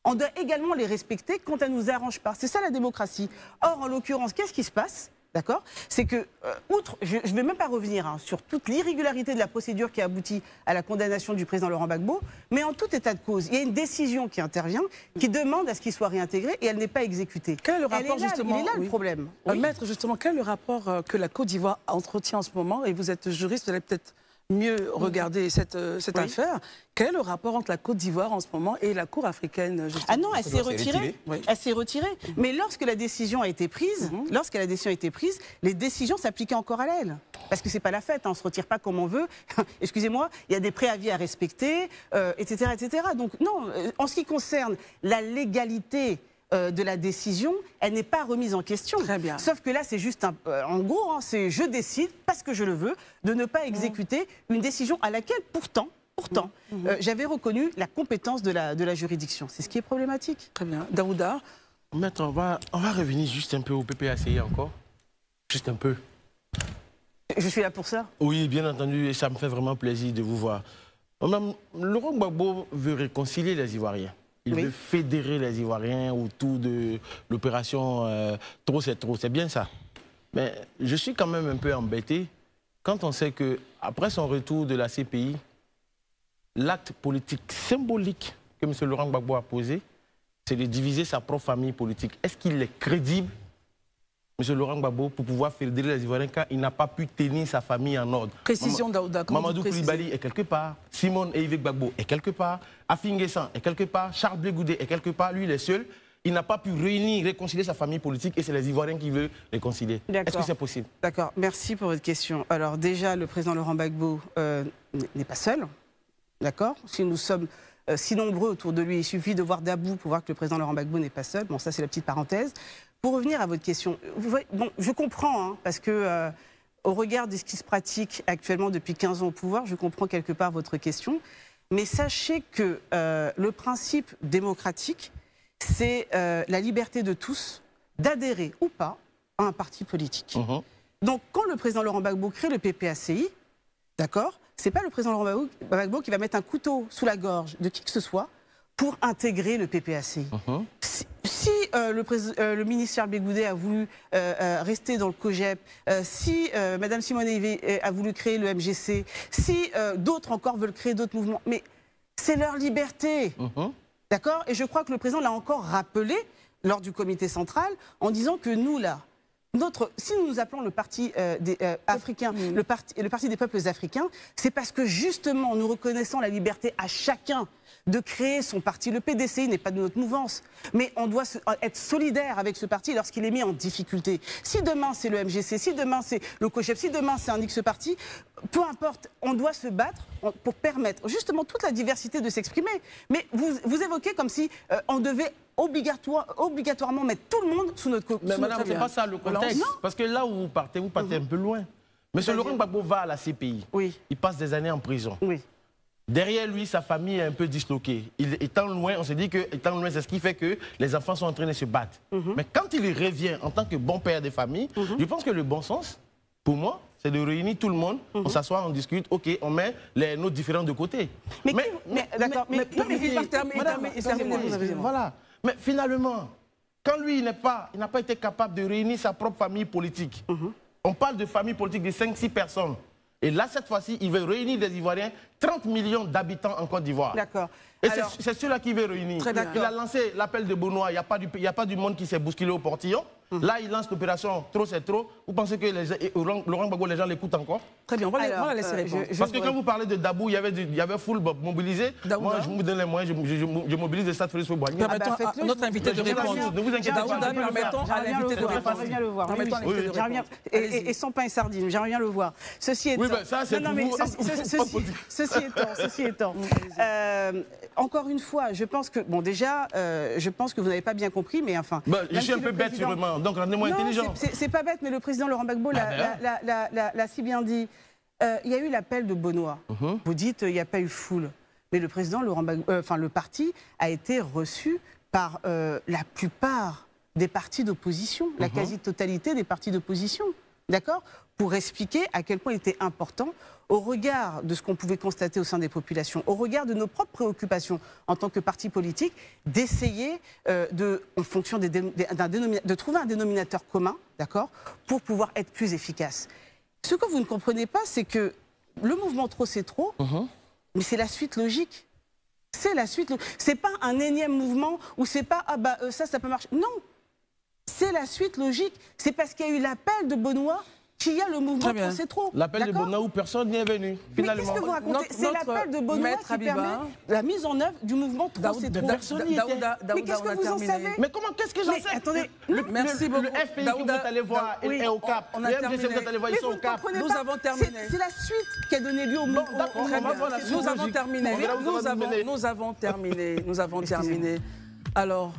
On doit également les respecter quand ça ne nous arrange pas. C'est ça la démocratie. Or, en l'occurrence, qu'est-ce qui se passe ? D'accord? C'est que, outre, je ne vais même pas revenir sur toute l'irrégularité de la procédure qui a abouti à la condamnation du président Laurent Gbagbo, mais en tout état de cause, il y a une décision qui intervient, qui demande à ce qu'il soit réintégré et elle n'est pas exécutée. Quel est le rapport, justement? Il est là le problème. Maître, justement, quel est le rapport que la Côte d'Ivoire entretient en ce moment? Et vous êtes juriste, vous allez peut-être mieux regarder cette affaire. Quel est le rapport entre la Côte d'Ivoire en ce moment et la Cour africaine, justement? Ah non, elle s'est retirée. Elle s'est retirée. Mais lorsque la décision a été prise, les décisions s'appliquaient encore à elle. Parce que c'est pas la fête, on se retire pas comme on veut. Excusez-moi, il y a des préavis à respecter, etc., etc. Donc non, en ce qui concerne la légalité de la décision, elle n'est pas remise en question. Très bien. Sauf que là, c'est juste, en gros, hein, c'est je décide, parce que je le veux, de ne pas exécuter une décision à laquelle, pourtant, j'avais reconnu la compétence de la juridiction. C'est ce qui est problématique. Très bien. Daouda. Maître, on va revenir juste un peu au PPACI encore. Juste un peu. Je suis là pour ça. Oui, bien entendu, et ça me fait vraiment plaisir de vous voir. Madame, Laurent Gbagbo veut réconcilier les Ivoiriens. Il veut fédérer les Ivoiriens autour de l'opération Trop c'est trop. C'est bien ça. Mais je suis quand même un peu embêté quand on sait qu'après son retour de la CPI, l'acte politique symbolique que M. Laurent Gbagbo a posé, c'est de diviser sa propre famille politique. Est-ce qu'il est crédible, M. Laurent Gbagbo, pour pouvoir fédérer les Ivoiriens quand il n'a pas pu tenir sa famille en ordre? Précision, Daouda. Mamadou Koulibaly est quelque part, Simone Eivé Gbagbo est quelque part, Afin Guessan est quelque part, Charles Blé Goudé est quelque part, lui il est seul. Il n'a pas pu réconcilier sa famille politique et c'est les Ivoiriens qui veulent réconcilier. Est-ce que c'est possible? D'accord, merci pour votre question. Alors déjà, le président Laurent Gbagbo n'est pas seul, d'accord? Si nous sommes si nombreux autour de lui, il suffit de voir Dabou pour voir que le président Laurent Gbagbo n'est pas seul. Bon, ça c'est la petite parenthèse. Pour revenir à votre question, vous voyez, bon, je comprends, hein, parce que au regard de ce qui se pratique actuellement depuis 15 ans au pouvoir, je comprends quelque part votre question. Mais sachez que le principe démocratique, c'est la liberté de tous d'adhérer ou pas à un parti politique. Donc, quand le président Laurent Gbagbo crée le PPACI, d'accord, c'est pas le président Laurent Gbagbo qui va mettre un couteau sous la gorge de qui que ce soit pour intégrer le PPACI. Si le ministre Charles Blé Goudé a voulu rester dans le COGEP, si Mme Simone Eivé a voulu créer le MGC, si d'autres encore veulent créer d'autres mouvements, mais c'est leur liberté. D'accord? Et je crois que le président l'a encore rappelé lors du comité central en disant que nous, là, si nous nous appelons le parti des africains, le parti des peuples africains, c'est parce que justement nous reconnaissons la liberté à chacun de créer son parti. Le PDCI n'est pas de notre mouvance, mais on doit être solidaire avec ce parti lorsqu'il est mis en difficulté. Si demain c'est le MGC, si demain c'est le COGEP, si demain c'est un X parti, peu importe, on doit se battre pour permettre justement toute la diversité de s'exprimer. Mais vous évoquez comme si on devait obligatoirement mettre tout le monde sous notre coquille. Mais madame, c'est pas ça le contexte. Parce que là où vous partez un peu loin. Monsieur Laurent Gbagbo va à la CPI. Oui. Il passe des années en prison. Oui. Derrière lui, sa famille est un peu disloquée. Étant loin, on se dit que étant loin, c'est ce qui fait que les enfants sont en train de se battre. Mais quand il revient en tant que bon père de famille, je pense que le bon sens, pour moi, c'est de réunir tout le monde, on s'assoit, on discute, ok, on met nos différents de côté. D'accord, mais voilà. Mais finalement, quand lui, il n'a pas été capable de réunir sa propre famille politique, on parle de famille politique de 5-6 personnes. Et là, cette fois-ci, il veut réunir des Ivoiriens, 30 millions d'habitants en Côte d'Ivoire. D'accord. Et c'est ceux-là qui veut réunir. Il a lancé l'appel de Benoît, il n'y a pas du monde qui s'est bousculé au portillon. Là, il lance l'opération Trop c'est trop. Vous pensez que Laurent Gbagbo, les gens l'écoutent encore? Très bien, on va laisser répondre. Parce que quand vous parlez de Dabou, il y avait full mobilisé. Moi, je me donne les moyens, je mobilise le Stade Félix Fauboigny. Permettons à notre invité de répondre. Ne vous inquiétez pas. Permettons à l'invité de répondre. J'aimerais bien le voir. Et sans pain et sardines, j'aimerais bien le voir. Ceci étant... Oui, ben ça, c'est pour vous. Ceci étant, encore une fois, je pense que, bon, déjà, je pense que vous n'avez pas bien compris, mais enfin... Je suis un peu bête, sûrement, donc rendez-moi intelligent. C'est pas bête, mais le président Laurent Gbagbo l'a si bien dit. Il y a eu l'appel de Benoît. Vous dites, il n'y a pas eu foule. Mais le président Laurent Gbagbo, le parti a été reçu par la plupart des partis d'opposition, la quasi-totalité des partis d'opposition. D'accord? Pour expliquer à quel point il était important, au regard de ce qu'on pouvait constater au sein des populations, au regard de nos propres préoccupations en tant que parti politique, d'essayer en fonction de trouver un dénominateur commun, d'accord, pour pouvoir être plus efficace. Ce que vous ne comprenez pas, c'est que le mouvement Trop c'est trop, mais c'est la suite logique. C'est la suite. C'est pas un énième mouvement où c'est pas ça peut marcher. Non, c'est la suite logique. C'est parce qu'il y a eu l'appel de Benoît qu'il y a le mouvement Trop c'est trop. L'appel de Benoît où personne n'y est venu. Finalement. Mais qu'est-ce que vous racontez? C'est l'appel de Benoît qui permet la mise en œuvre du mouvement Trop c'est trop. Personne n'y était. Mais qu'est-ce que vous en savez? Mais comment, qu'est-ce que j'en sais? Attendez, merci beaucoup. Le FPI que vous allez voir est au Cap. Le MGC que vous allez voir, ils sont au Cap. Nous avons terminé. C'est la suite qui a donné lieu au mouvement. Nous avons terminé. Nous avons terminé. Alors,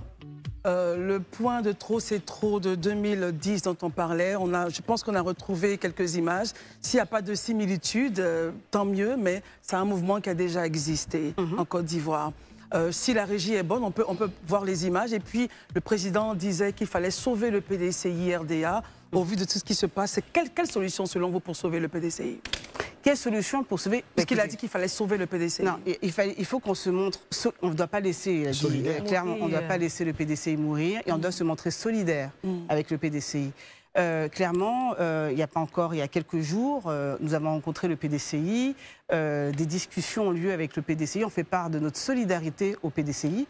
Le point de trop, c'est trop de 2010 dont on parlait. Je pense qu'on a retrouvé quelques images. S'il n'y a pas de similitude, tant mieux, mais c'est un mouvement qui a déjà existé en Côte d'Ivoire. Si la régie est bonne, on peut voir les images. Et puis, le président disait qu'il fallait sauver le PDCI-RDA. Au vu de tout ce qui se passe, quelle solution, selon vous, pour sauver le PDCI? Quelle solution pour sauver? Parce qu'il a dit qu'il fallait sauver le PDCI. Non, il faut qu'on se montre... On ne doit pas laisser, clairement, on ne doit pas laisser le PDCI mourir et on doit se montrer solidaire avec le PDCI. Clairement, il n'y a pas encore, il y a quelques jours, nous avons rencontré le PDCI, des discussions ont lieu avec le PDCI, on fait part de notre solidarité au PDCI.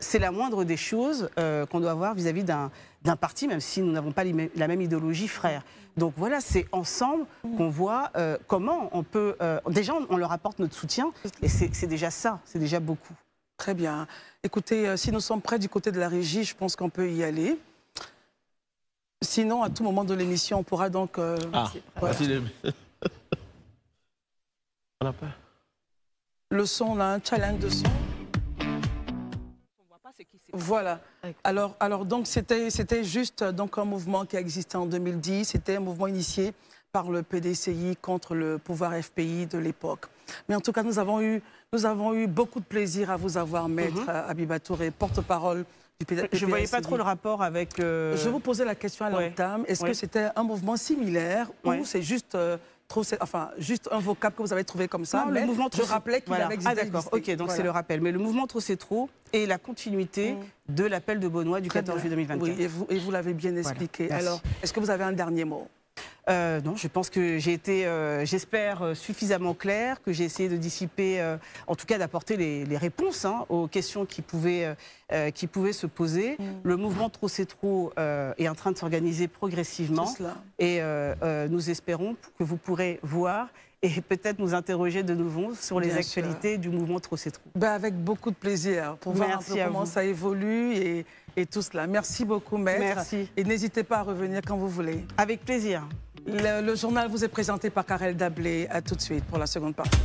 C'est la moindre des choses qu'on doit avoir vis-à-vis d'un parti, même si nous n'avons pas la même idéologie frère. Donc voilà, c'est ensemble qu'on voit comment on peut... déjà, on leur apporte notre soutien, et c'est déjà ça, c'est déjà beaucoup. Très bien. Écoutez, si nous sommes prêts du côté de la régie, je pense qu'on peut y aller. Sinon, à tout moment de l'émission, on pourra donc... voilà. On n'a pas. Le son, on a un challenge de son. Voilà. Alors donc, c'était juste donc, un mouvement qui a existé en 2010. C'était un mouvement initié par le PDCI contre le pouvoir FPI de l'époque. Mais en tout cas, nous avons eu beaucoup de plaisir à vous avoir, Maître Habiba Touré, porte-parole. Je ne voyais pas trop le rapport avec... Je vous posais la question à l'entame. Est-ce que c'était un mouvement similaire ou c'est juste, juste un vocable que vous avez trouvé comme ça? Non, le mouvement je rappelais qu'il avait existé. Ah d'accord, ok, donc c'est le rappel. Mais le mouvement Trop c'est trop est la continuité de l'appel de Benoît du 14 juillet 2024. Oui, et vous l'avez bien expliqué. Voilà. Alors, est-ce que vous avez un dernier mot? Non, je pense que j'ai été, j'espère, suffisamment claire, que j'ai essayé de dissiper, en tout cas d'apporter les réponses aux questions qui pouvaient se poser. Le mouvement Trop c'est trop est en train de s'organiser progressivement et nous espérons que vous pourrez voir et peut-être nous interroger de nouveau sur les actualités du mouvement Trop c'est trop. Ben, avec beaucoup de plaisir pour voir un peu comment ça évolue et tout cela. Merci beaucoup, Maître. Merci. Et n'hésitez pas à revenir quand vous voulez. Avec plaisir. Le journal vous est présenté par Karel Dablé. À tout de suite pour la seconde partie.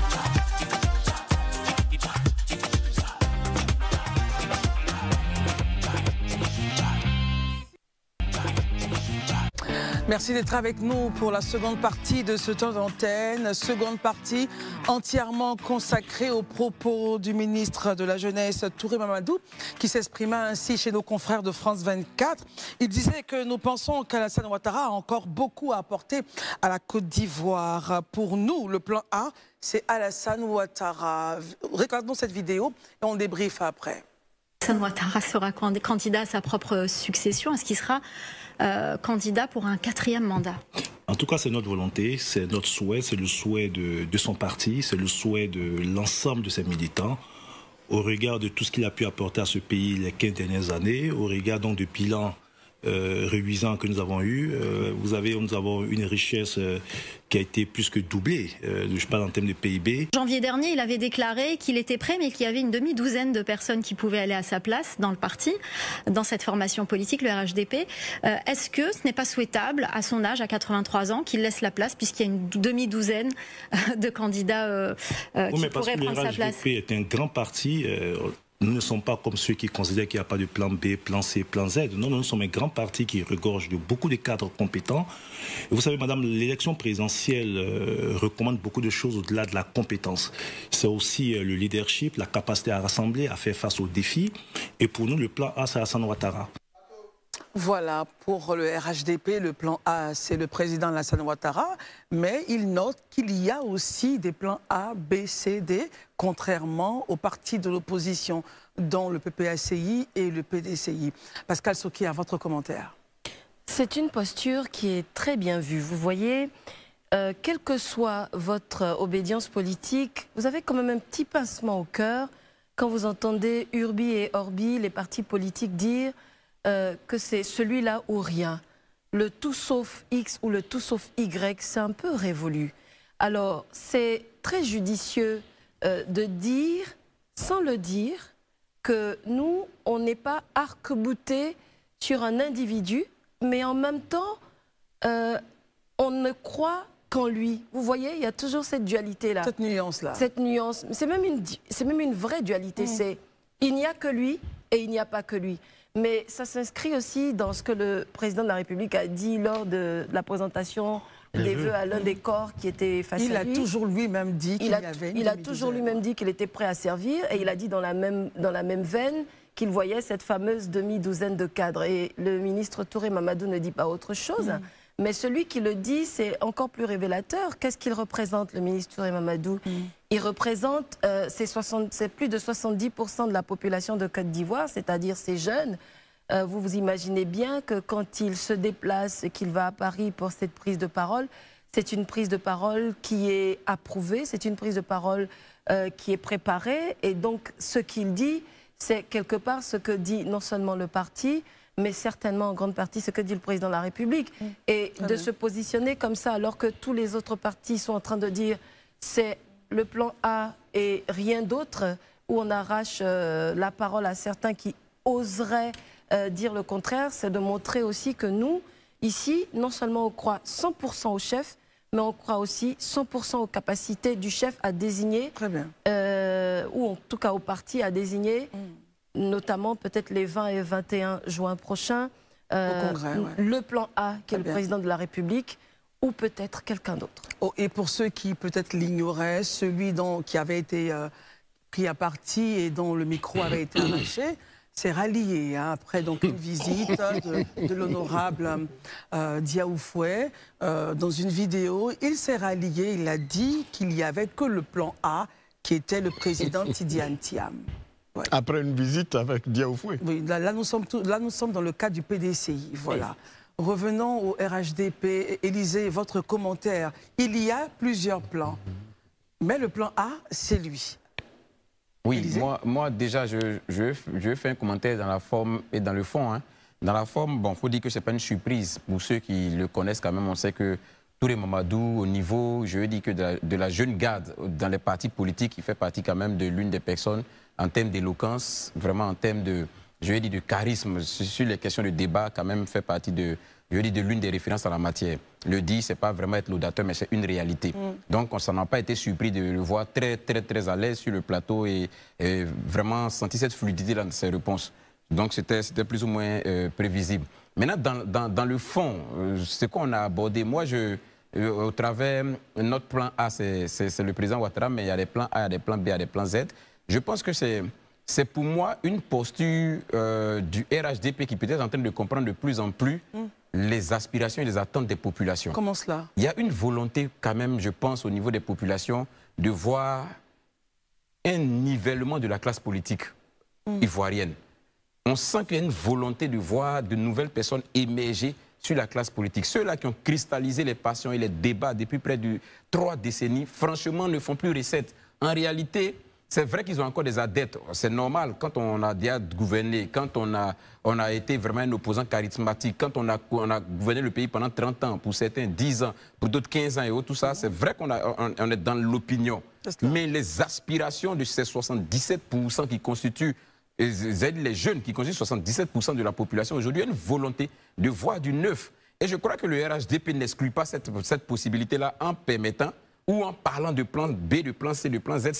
Merci d'être avec nous pour la seconde partie de ce temps d'antenne. Seconde partie entièrement consacrée aux propos du ministre de la Jeunesse, Touré Mamadou, qui s'exprima ainsi chez nos confrères de France 24. Il disait que nous pensons qu'Alassane Ouattara a encore beaucoup à apporter à la Côte d'Ivoire. Pour nous, le plan A, c'est Alassane Ouattara. Regardons cette vidéo et on débriefe après. Alassane Ouattara sera candidat à sa propre succession. Est-ce qu'il sera candidat pour un 4e mandat? En tout cas, c'est notre volonté, c'est notre souhait, c'est le souhait de son parti, c'est le souhait de l'ensemble de ses militants, au regard de tout ce qu'il a pu apporter à ce pays les 15 dernières années, au regard donc du bilan réduisant que nous avons eu. Vous savez, nous avons une richesse qui a été plus que doublée, je parle en termes de PIB. En janvier dernier, il avait déclaré qu'il était prêt, mais qu'il y avait une demi-douzaine de personnes qui pouvaient aller à sa place dans le parti, dans cette formation politique, le RHDP. Est-ce que ce n'est pas souhaitable, à son âge, à 83 ans, qu'il laisse la place, puisqu'il y a une demi-douzaine de candidats qui pourraient prendre sa place? Le RHDP est un grand parti. Nous ne sommes pas comme ceux qui considèrent qu'il n'y a pas de plan B, plan C, plan Z. Non, nous sommes un grand parti qui regorge de beaucoup de cadres compétents. Et vous savez, madame, l'élection présidentielle recommande beaucoup de choses au-delà de la compétence. C'est aussi le leadership, la capacité à rassembler, à faire face aux défis. Et pour nous, le plan A, c'est Alassane Ouattara. Voilà, pour le RHDP, le plan A, c'est le président Alassane Ouattara, mais il note qu'il y a aussi des plans A, B, C, D, contrairement aux partis de l'opposition, dont le PPACI et le PDCI. Pascal Soki, à votre commentaire. C'est une posture qui est très bien vue. Vous voyez, quelle que soit votre obédience politique, vous avez quand même un petit pincement au cœur quand vous entendez Urbi et Orbi, les partis politiques, dire que c'est celui-là ou rien. Le tout sauf X ou le tout sauf Y, c'est un peu révolu. Alors, c'est très judicieux de dire, sans le dire, que nous, on n'est pas arc-boutés sur un individu, mais en même temps, on ne croit qu'en lui. Vous voyez, il y a toujours cette dualité-là. Cette nuance-là. Cette nuance. C'est même une vraie dualité. C'est il n'y a que lui et il n'y a pas que lui. Mais ça s'inscrit aussi dans ce que le président de la République a dit lors de la présentation des vœux à l'un des corps qui était face à lui. Il a toujours lui-même dit qu'il y avait une Il a toujours lui-même dit qu'il était prêt à servir et il a dit dans la même veine qu'il voyait cette fameuse demi-douzaine de cadres. Et le ministre Touré Mamadou ne dit pas autre chose. Mais celui qui le dit, c'est encore plus révélateur. Qu'est-ce qu'il représente, le ministre Touré Mamadou? Il représente c'est plus de 70% de la population de Côte d'Ivoire, c'est-à-dire ces jeunes. Vous vous imaginez bien que quand il se déplace et qu'il va à Paris pour cette prise de parole, c'est une prise de parole qui est approuvée, c'est une prise de parole qui est préparée. Et donc, ce qu'il dit, c'est quelque part ce que dit non seulement le parti, mais certainement en grande partie ce que dit le président de la République. Et de se positionner comme ça, alors que tous les autres partis sont en train de dire c'est le plan A et rien d'autre, où on arrache la parole à certains qui oseraient dire le contraire, c'est de montrer aussi que nous, ici, non seulement on croit 100% au chef, mais on croit aussi 100% aux capacités du chef à désigner, ou en tout cas au parti à désigner, notamment peut-être les 20 et 21 juin prochains, le plan A, qui est le président de la République, ou peut-être quelqu'un d'autre. Oh, et pour ceux qui peut-être l'ignoraient, celui qui avait été pris à partie et dont le micro avait été arraché, s'est rallié après donc une visite de l'honorable Diaoufoué. Dans une vidéo, il s'est rallié, il a dit qu'il n'y avait que le plan A, qui était le président Tidiane Thiam. Voilà. Après une visite avec Diaoufoué. Oui, là nous sommes dans le cas du PDCI. Voilà. Oui. Revenons au RHDP. Élisée, votre commentaire. Il y a plusieurs plans, mais le plan A, c'est lui. Oui, moi déjà, je fais un commentaire dans la forme et dans le fond. Hein. Dans la forme, bon, il faut dire que ce n'est pas une surprise. Pour ceux qui le connaissent quand même, on sait que Touré Mamadou, au niveau, je veux dire que de la jeune garde dans les partis politiques, il fait partie quand même de l'une des personnes en termes d'éloquence, vraiment en termes de, je veux dire, de charisme, sur les questions de débat, quand même fait partie de, je veux dire, de l'une des références en la matière. Le dit, c'est pas vraiment être laudateur, mais c'est une réalité. Donc, on s'en a pas été surpris de le voir très à l'aise sur le plateau et vraiment senti cette fluidité dans ses réponses. Donc, c'était plus ou moins prévisible. Maintenant, dans le fond, ce qu'on a abordé, moi, au travers notre plan A, c'est le président Ouattara, mais il y a des plans A, il y a des plans B, il y a des plans Z. Je pense que c'est pour moi une posture du RHDP qui peut être en train de comprendre de plus en plus les aspirations et les attentes des populations. Comment cela? Il y a une volonté quand même, je pense, au niveau des populations, de voir un nivellement de la classe politique ivoirienne. On sent qu'il y a une volonté de voir de nouvelles personnes émerger sur la classe politique. Ceux-là qui ont cristallisé les passions et les débats depuis près de 3 décennies, franchement, ne font plus recette. En réalité, c'est vrai qu'ils ont encore des adeptes. C'est normal quand on a déjà gouverné, quand on a été vraiment un opposant charismatique, quand on a gouverné le pays pendant 30 ans, pour certains 10 ans, pour d'autres 15 ans et autres, tout ça, c'est vrai qu'on est dans l'opinion. Mais les aspirations de ces 77% qui constituent, les jeunes qui constituent 77% de la population, aujourd'hui, il y a une volonté de voir du neuf. Et je crois que le RHDP n'exclut pas cette possibilité-là en permettant ou en parlant de plan B, de plan C, de plan Z,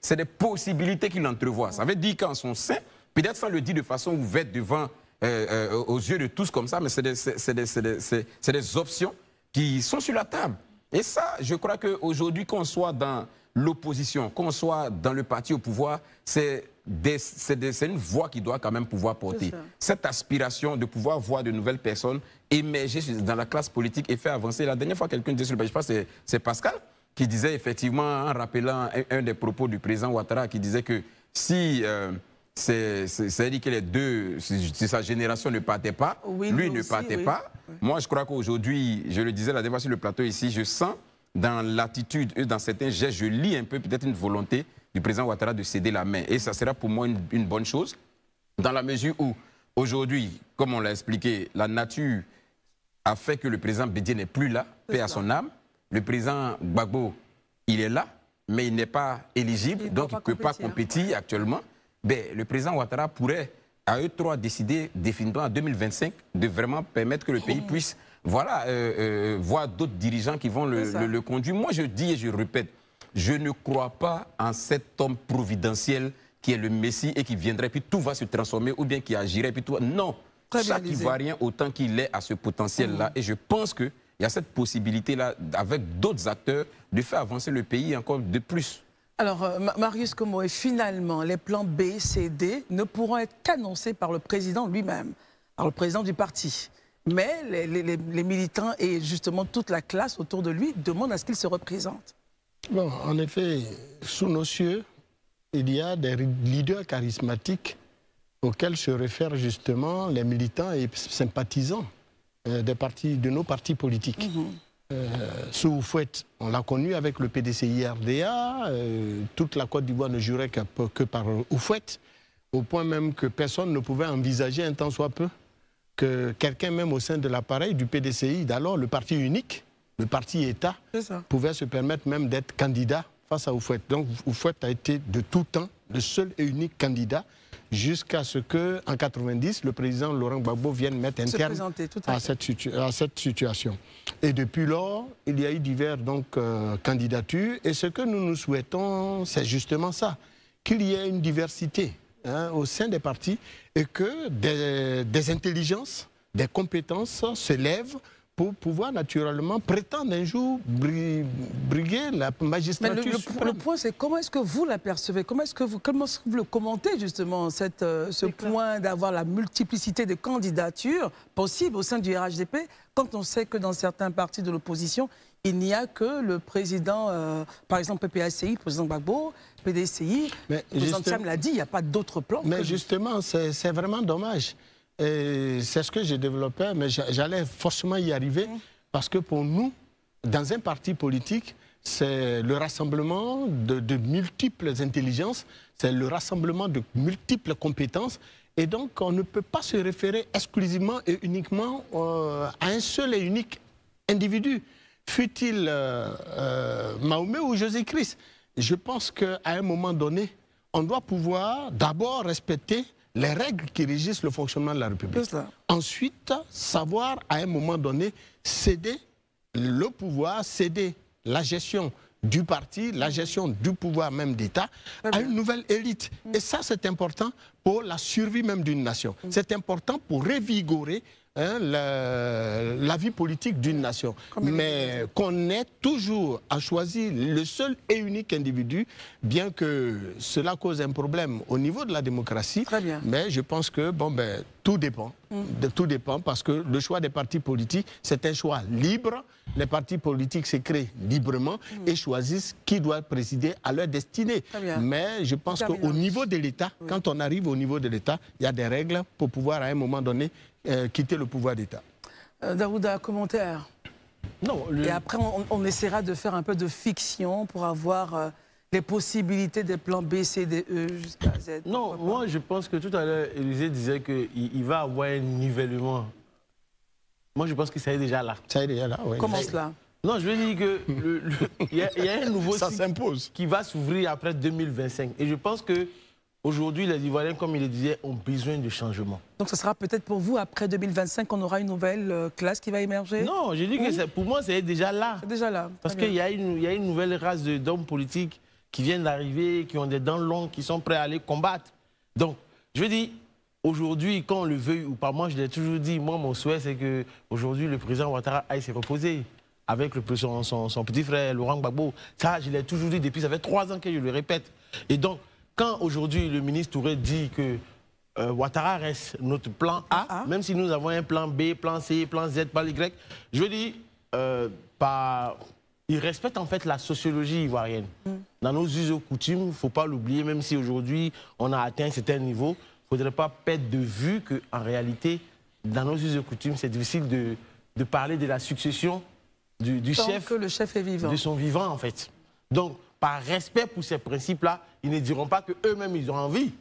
c'est des possibilités qu'il entrevoit. Ça veut dire qu'en son sein, peut-être ça le dit de façon ouverte devant, aux yeux de tous comme ça, mais c'est des options qui sont sur la table. Et ça, je crois qu'aujourd'hui, qu'on soit dans l'opposition, qu'on soit dans le parti au pouvoir, c'est une voix qui doit quand même pouvoir porter. Cette aspiration de pouvoir voir de nouvelles personnes émerger dans la classe politique et faire avancer. La dernière fois, quelqu'un disait sur le je pense que c'est Pascal qui disait effectivement, en rappelant un des propos du président Ouattara, qui disait que si c'est-à-dire que les deux, si sa génération ne partait pas, lui ne partait pas. Oui. Moi, je crois qu'aujourd'hui, je le disais la dernière fois sur le plateau ici, je sens dans l'attitude, dans certains gestes, je lis un peu peut-être une volonté du président Ouattara de céder la main. Et ça sera pour moi une bonne chose, dans la mesure où, aujourd'hui, comme on l'a expliqué, la nature a fait que le président Bédié n'est plus là, paix à son âme. Le président Gbagbo, il est là, mais il n'est pas éligible, donc il ne peut pas compétir actuellement. Ben, le président Ouattara pourrait, à eux trois, décider définitivement en 2025 de vraiment permettre que le pays puisse voir d'autres dirigeants qui vont le conduire. Moi, je dis et je répète, je ne crois pas en cet homme providentiel qui est le Messie et qui viendrait, puis tout va se transformer, ou bien qui agirait, puis tout va... Non, chaque Ivoirien, autant qu'il est à ce potentiel-là, et je pense qu'il y a cette possibilité-là, avec d'autres acteurs, de faire avancer le pays encore de plus. Alors, Marius Comoé, finalement, les plans B, C, D ne pourront être qu'annoncés par le président lui-même, par le président du parti. Mais les militants et justement toute la classe autour de lui demandent à ce qu'il se représente. Bon, en effet, sous nos cieux, il y a des leaders charismatiques auxquels se réfèrent justement les militants et sympathisants de nos partis politiques. Sous Houphouët, on l'a connu avec le PDCI-RDA, toute la Côte d'Ivoire ne jurait que par Houphouët, au point même que personne ne pouvait envisager un tant soit peu que quelqu'un même au sein de l'appareil du PDCI, d'alors le parti unique, le parti État, pouvait se permettre même d'être candidat face à Houphouët. Donc Houphouët a été de tout temps le seul et unique candidat jusqu'à ce qu'en 90, le président Laurent Gbagbo vienne mettre un terme à cette situation. Et depuis lors, il y a eu divers candidatures. Et ce que nous nous souhaitons, c'est justement ça, qu'il y ait une diversité au sein des partis et que des intelligences, des compétences se lèvent pour pouvoir naturellement prétendre un jour briguer la magistrature. Mais le point, c'est comment est-ce que vous l'apercevez? Comment est-ce que vous le commentez justement, ce point d'avoir la multiplicité de candidatures possibles au sein du RHDP, quand on sait que dans certains partis de l'opposition, il n'y a que le président, par exemple PPACI, le président Gbagbo, PDCI, le président Thiam l'a dit, il n'y a pas d'autres plans. Mais justement, c'est vraiment dommage. C'est ce que j'ai développé, mais j'allais forcément y arriver, parce que pour nous, dans un parti politique, c'est le rassemblement de multiples intelligences, c'est le rassemblement de multiples compétences, et donc on ne peut pas se référer exclusivement et uniquement à un seul et unique individu, fût-il Mahomet ou Jésus-Christ. Je pense qu'à un moment donné, on doit pouvoir d'abord respecter les règles qui régissent le fonctionnement de la République. Ensuite, savoir à un moment donné céder le pouvoir, céder la gestion du parti, la gestion du pouvoir même d'État à une nouvelle élite. Et ça, c'est important pour la survie même d'une nation. C'est important pour revigorer la vie politique d'une nation. Mais qu'on ait toujours à choisir le seul et unique individu, bien que cela cause un problème au niveau de la démocratie. Mais je pense que tout dépend. Tout dépend parce que le choix des partis politiques, c'est un choix libre. Les partis politiques se créent librement et choisissent qui doit présider à leur destinée. Mais je pense qu'au niveau de l'État, quand on arrive au niveau de l'État, il y a des règles pour pouvoir à un moment donné quitter le pouvoir d'État. Daouda, commentaire? Non. Et après, on essaiera de faire un peu de fiction pour avoir les possibilités des plans B, C, D, E jusqu'à Z. Non, moi je pense que tout à l'heure, Élisée disait qu'il va avoir un nivellement. Moi je pense que ça est déjà là. Ça est déjà là, oui. Comment cela? Non, je veux dire qu'il y a un nouveau cycle qui va s'ouvrir après 2025. Et je pense que aujourd'hui, les Ivoiriens, comme il le disait, ont besoin de changement. Donc ce sera peut-être pour vous, après 2025, qu'on aura une nouvelle classe qui va émerger? Non, j'ai dit que pour moi, c'est déjà là. C'est déjà là. Parce qu'il y a une nouvelle race d'hommes politiques qui viennent d'arriver, qui ont des dents longues, qui sont prêts à aller combattre. Donc, je veux dire, aujourd'hui, quand on le veut ou pas, moi, je l'ai toujours dit, moi, mon souhait, c'est qu'aujourd'hui, le président Ouattara aille se reposer avec son petit frère, Laurent Gbagbo. Ça, je l'ai toujours dit depuis, ça fait 3 ans que je le répète. Et donc, quand aujourd'hui le ministre Touré dit que Ouattara reste notre plan A, même si nous avons un plan B, plan C, plan Z, plan Y, je veux dire, il respecte en fait la sociologie ivoirienne. Dans nos us et coutumes, il ne faut pas l'oublier, même si aujourd'hui on a atteint un certain niveau, il ne faudrait pas perdre de vue qu'en réalité, dans nos us et coutumes, c'est difficile de parler de la succession du chef, que le chef est vivant. De son vivant en fait. Donc, par respect pour ces principes-là, ils ne diront pas qu'eux-mêmes, ils ont envie.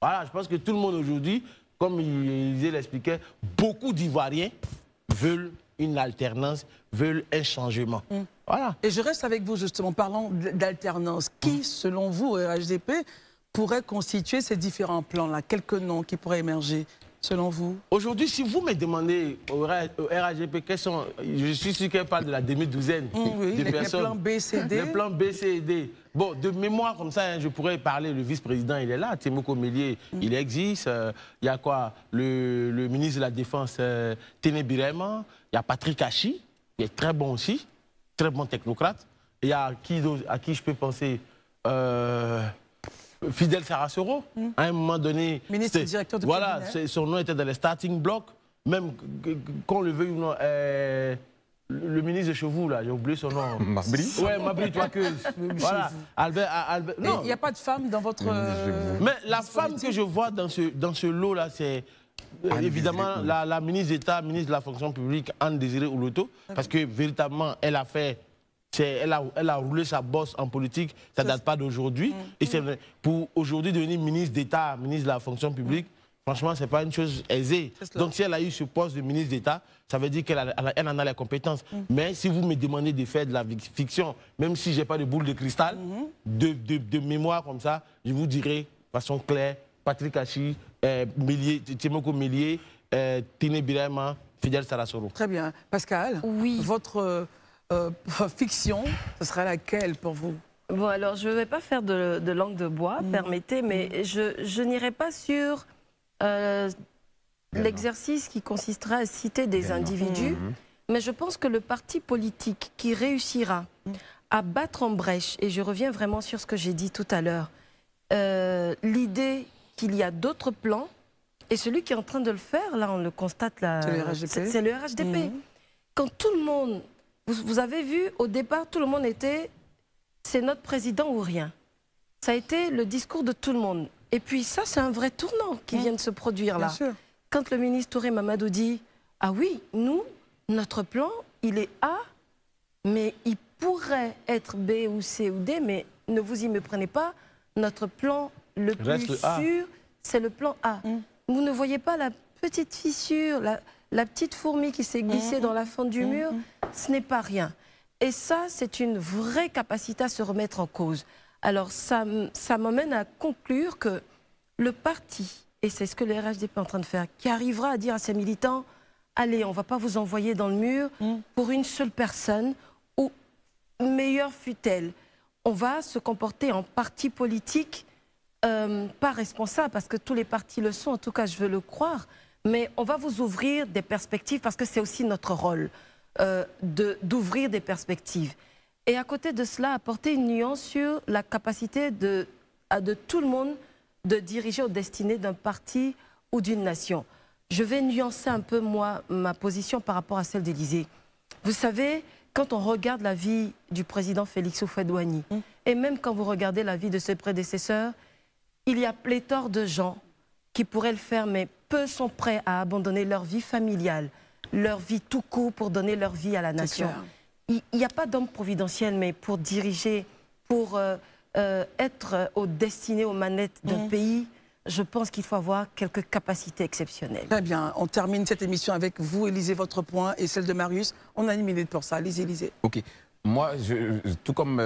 Voilà, je pense que tout le monde aujourd'hui, comme il l'expliquait, beaucoup d'Ivoiriens veulent une alternance, veulent un changement. Voilà. Et je reste avec vous justement, parlant d'alternance. Qui, selon vous, au RHDP, pourrait constituer ces différents plans-là? Quelques noms qui pourraient émerger selon vous? Aujourd'hui, si vous me demandez au RAGP, quels sont, je suis sûr qu'elle parle de la demi-douzaine de personnes. Les plans B, C, D. Les plans B, C et D. Bon, de mémoire comme ça, hein, je pourrais parler, le vice-président, il est là, Temoko Mélié, il existe. Il y a quoi? Le ministre de la Défense, Téné Birema. Il y a Patrick Hachi, qui est très bon aussi, très bon technocrate. Il y a à qui je peux penser Fidel Saracero, à un moment donné... Ministre et directeur de Voilà, cabinet. son nom était dans les starting blocks. Même qu'on le veuille ou non, le ministre de Chevaux, là, j'ai oublié son nom. Mabri. Ouais, Mabri Toakeuse. Voilà, Albert... Non. Il n'y a pas de femme dans votre... Mais la femme que je vois dans ce lot-là, c'est... évidemment, la ministre d'État, ministre de la fonction publique, Anne Désiré Ouloto, parce que véritablement, elle a fait... Elle a roulé sa bosse en politique, ça ne date pas d'aujourd'hui. Et pour aujourd'hui devenir ministre d'État, ministre de la fonction publique, franchement, ce n'est pas une chose aisée. Donc si elle a eu ce poste de ministre d'État, ça veut dire qu'elle en a les compétences. Mais si vous me demandez de faire de la fiction, même si je n'ai pas de boule de cristal, de mémoire comme ça, je vous dirai de façon claire, Patrick Hachi, Temoko Mélié, Téné Birema, Fidel Saracero. Très bien. Pascal, Oui. votre fiction, ce sera laquelle pour vous? Bon, alors, je ne vais pas faire de langue de bois, permettez, mais je n'irai pas sur l'exercice qui consistera à citer des individus, mais je pense que le parti politique qui réussira à battre en brèche, et je reviens vraiment sur ce que j'ai dit tout à l'heure, l'idée qu'il y a d'autres plans, et celui qui est en train de le faire, là, on le constate, c'est le RHDP. Quand tout le monde... Vous avez vu, au départ, tout le monde était « c'est notre président ou rien ». Ça a été le discours de tout le monde. Et puis ça, c'est un vrai tournant qui vient de se produire là. Quand le ministre Touré Mamadou dit « ah oui, nous, notre plan, il est A, mais il pourrait être B ou C ou D, mais ne vous y méprenez pas, notre plan le plus sûr, c'est le plan A ». Vous ne voyez pas la petite fissure, la petite fourmi qui s'est glissée dans la fente du mur, ce n'est pas rien. Et ça, c'est une vraie capacité à se remettre en cause. Alors, ça m'amène à conclure que le parti, et c'est ce que le RHDP est en train de faire, qui arrivera à dire à ses militants, allez, on ne va pas vous envoyer dans le mur pour une seule personne, ou meilleure fût-elle. On va se comporter en parti politique, pas responsable, parce que tous les partis le sont, en tout cas, je veux le croire, mais on va vous ouvrir des perspectives, parce que c'est aussi notre rôle, d'ouvrir des perspectives. Et à côté de cela, apporter une nuance sur la capacité de tout le monde de diriger aux destinées d'un parti ou d'une nation. Je vais nuancer un peu, moi, ma position par rapport à celle d'Élysée. Vous savez, quand on regarde la vie du président Félix Houphouët-Boigny, et même quand vous regardez la vie de ses prédécesseurs, il y a pléthore de gens qui pourraient le faire, mais peu sont prêts à abandonner leur vie familiale, leur vie tout court pour donner leur vie à la nation. Il n'y a pas d'homme providentiel, mais pour diriger, pour être aux destinées, aux manettes d'un pays, je pense qu'il faut avoir quelques capacités exceptionnelles. Très bien, on termine cette émission avec vous, Élisée, votre point, et celle de Marius. On a une minute pour ça. Allez-y, Élisée. Ok. Moi, tout comme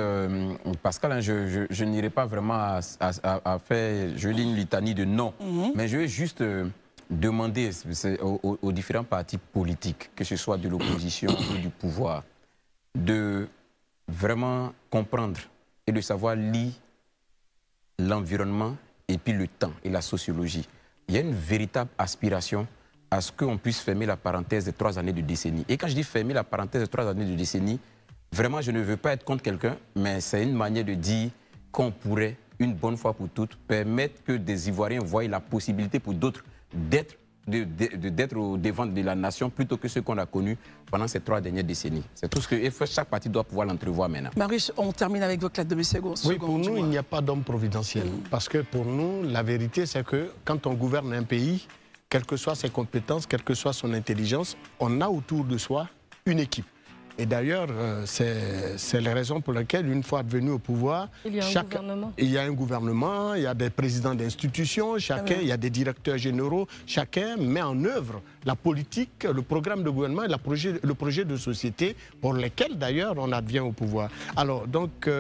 Pascal, hein, je n'irai pas vraiment à faire, je lis une litanie de non, mais je vais juste demander aux différents partis politiques, que ce soit de l'opposition ou du pouvoir, de vraiment comprendre et de savoir lire l'environnement et puis le temps et la sociologie. Il y a une véritable aspiration à ce qu'on puisse fermer la parenthèse des 3 années de décennie. Et quand je dis fermer la parenthèse des 3 années de décennie, vraiment, je ne veux pas être contre quelqu'un, mais c'est une manière de dire qu'on pourrait, une bonne fois pour toutes, permettre que des Ivoiriens voient la possibilité pour d'autres d'être au devant de la nation plutôt que ce qu'on a connu pendant ces 3 dernières décennies. C'est tout ce que chaque parti doit pouvoir l'entrevoir maintenant. Marius, on termine avec vos 4 demi-secondes. Oui, pour nous, il n'y a pas d'homme providentiel. Parce que pour nous, la vérité, c'est que quand on gouverne un pays, quelles que soient ses compétences, quelle que soit son intelligence, on a autour de soi une équipe. Et d'ailleurs, c'est la raison pour laquelle, une fois venu au pouvoir, il y a un gouvernement, il y a des présidents d'institutions, il y a des directeurs généraux, chacun met en œuvre la politique, le programme de gouvernement et le projet de société pour lesquels d'ailleurs on advient au pouvoir. Alors donc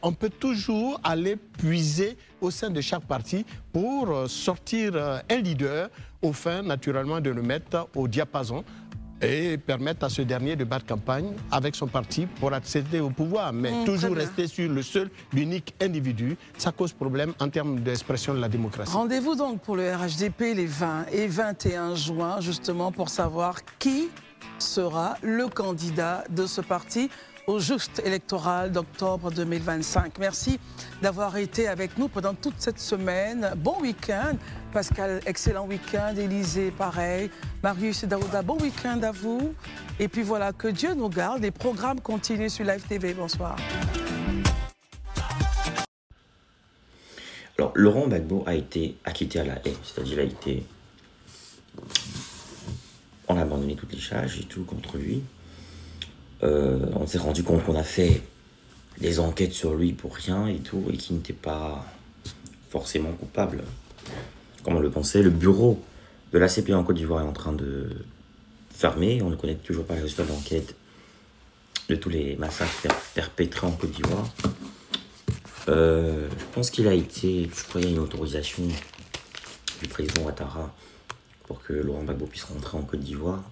on peut toujours aller puiser au sein de chaque parti pour sortir un leader au fin naturellement de le mettre au diapason et permettre à ce dernier de battre campagne avec son parti pour accéder au pouvoir. Mais toujours rester sur l'unique individu, ça cause problème en termes d'expression de la démocratie. Rendez-vous donc pour le RHDP les 20 et 21 juin, justement pour savoir qui sera le candidat de ce parti au juste électoral d'octobre 2025. Merci d'avoir été avec nous pendant toute cette semaine. Bon week-end. Pascal, excellent week-end. Élisée, pareil. Marius et Daouda, bon week-end à vous. Et puis voilà, que Dieu nous garde. Les programmes continuent sur Live TV. Bonsoir. Alors, Laurent Gbagbo a été acquitté à la haie. C'est-à-dire, on a abandonné toutes les charges et tout contre lui. On s'est rendu compte qu'on a fait des enquêtes sur lui pour rien et tout, et qu'il n'était pas forcément coupable, comme on le pensait. Le bureau de la CPI en Côte d'Ivoire est en train de fermer. On ne connaît toujours pas les résultats d'enquête de tous les massacres perpétrés en Côte d'Ivoire. Je pense qu'il a été, je crois qu'il y a une autorisation du président Ouattara pour que Laurent Gbagbo puisse rentrer en Côte d'Ivoire.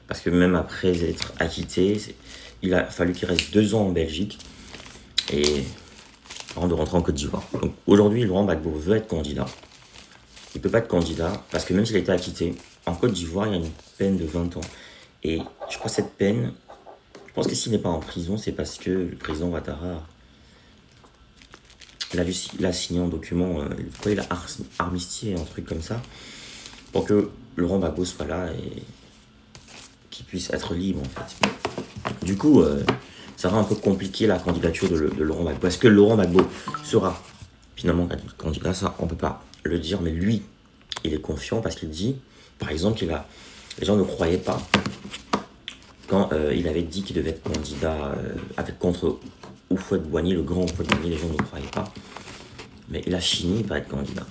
Parce que même après être acquitté, il a fallu qu'il reste 2 ans en Belgique et avant de rentrer en Côte d'Ivoire. Donc aujourd'hui, Laurent Gbagbo veut être candidat. Il ne peut pas être candidat parce que même s'il a été acquitté, en Côte d'Ivoire, il y a une peine de 20 ans. Et je crois que cette peine, je pense que s'il n'est pas en prison, c'est parce que le président Ouattara, il a signé un document, il a armistié, un truc comme ça, pour que Laurent Gbagbo soit là et qu'il puisse être libre en fait. Du coup, ça va un peu compliquer la candidature de Laurent Gbagbo. Est-ce que Laurent Gbagbo sera finalement candidat? Ça, on ne peut pas le dire, mais lui, il est confiant parce qu'il dit, par exemple, les gens ne croyaient pas quand il avait dit qu'il devait être candidat contre Houphouët-Boigny, le grand Houphouët-Boigny, les gens ne croyaient pas. Mais il a fini par être candidat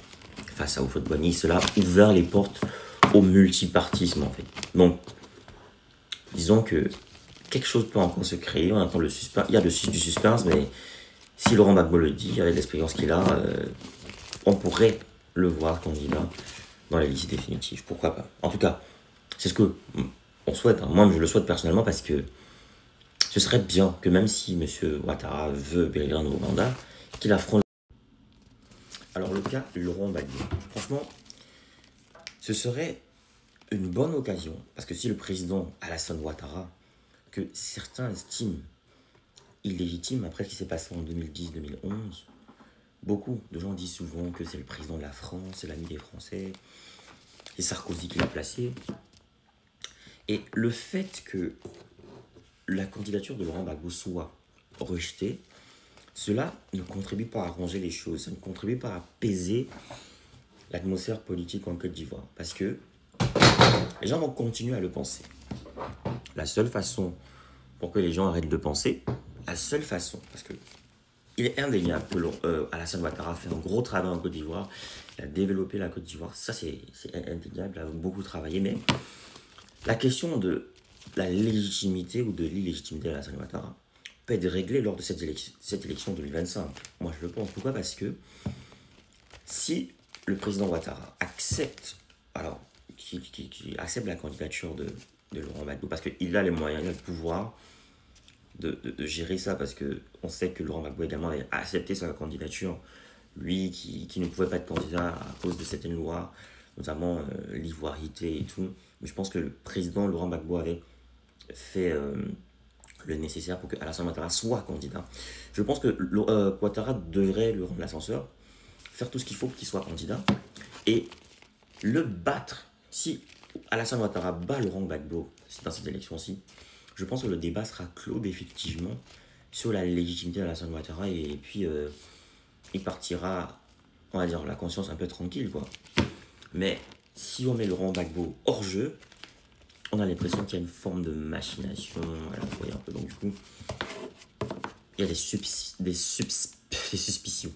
face à Houphouët-Boigny. Cela a ouvert les portes au multipartisme en fait. Donc, disons que quelque chose peut encore se créer, on attend le suspense. Il y a du suspense, mais si Laurent Gbagbo le dit, avec l'expérience qu'il a, on pourrait le voir candidat dans la liste définitive. Pourquoi pas? En tout cas, c'est ce que on souhaite. Moi, je le souhaite personnellement parce que ce serait bien que même si M. Ouattara veut bérir un nouveau mandat, qu'il affronte. Alors le cas de Laurent Gbagbo, franchement, ce serait une bonne occasion, parce que si le président Alassane Ouattara, que certains estiment illégitime après ce qui s'est passé en 2010-2011, beaucoup de gens disent souvent que c'est le président de la France, c'est l'ami des Français, c'est Sarkozy qui l'a placé. Et le fait que la candidature de Laurent Gbagbo soit rejetée, cela ne contribue pas à arranger les choses, ça ne contribue pas à apaiser l'atmosphère politique en Côte d'Ivoire, parce que les gens vont continuer à le penser. La seule façon pour que les gens arrêtent de penser, la seule façon, parce que il est indéniable que Alassane Ouattara a fait un gros travail en Côte d'Ivoire, il a développé la Côte d'Ivoire, ça c'est indéniable, il a beaucoup travaillé, mais la question de la légitimité ou de l'illégitimité d'Alassane Ouattara peut être réglée lors de cette élection 2025. Moi je le pense. Pourquoi? Parce que si le président Ouattara accepte, alors, qui accepte la candidature de Laurent Gbagbo, parce qu'il a les moyens, il a le pouvoir de gérer ça, parce qu'on sait que Laurent Gbagbo également avait accepté sa candidature, lui qui ne pouvait pas être candidat à cause de certaines lois, notamment l'ivoirité et tout. Mais je pense que le président Laurent Gbagbo avait fait le nécessaire pour que Alassane Ouattara soit candidat. Je pense que Ouattara devrait le rendre l'ascenseur, faire tout ce qu'il faut pour qu'il soit candidat, et le battre. Si Alassane Ouattara bat Laurent Gbagbo dans cette élection-ci, je pense que le débat sera clos définitivement sur la légitimité d'Alassane Ouattara, et puis il partira, on va dire, la conscience un peu tranquille, quoi. Mais si on met Laurent Gbagbo hors jeu, on a l'impression qu'il y a une forme de machination. Voilà, vous voyez un peu. Donc du coup, il y a des suspicions.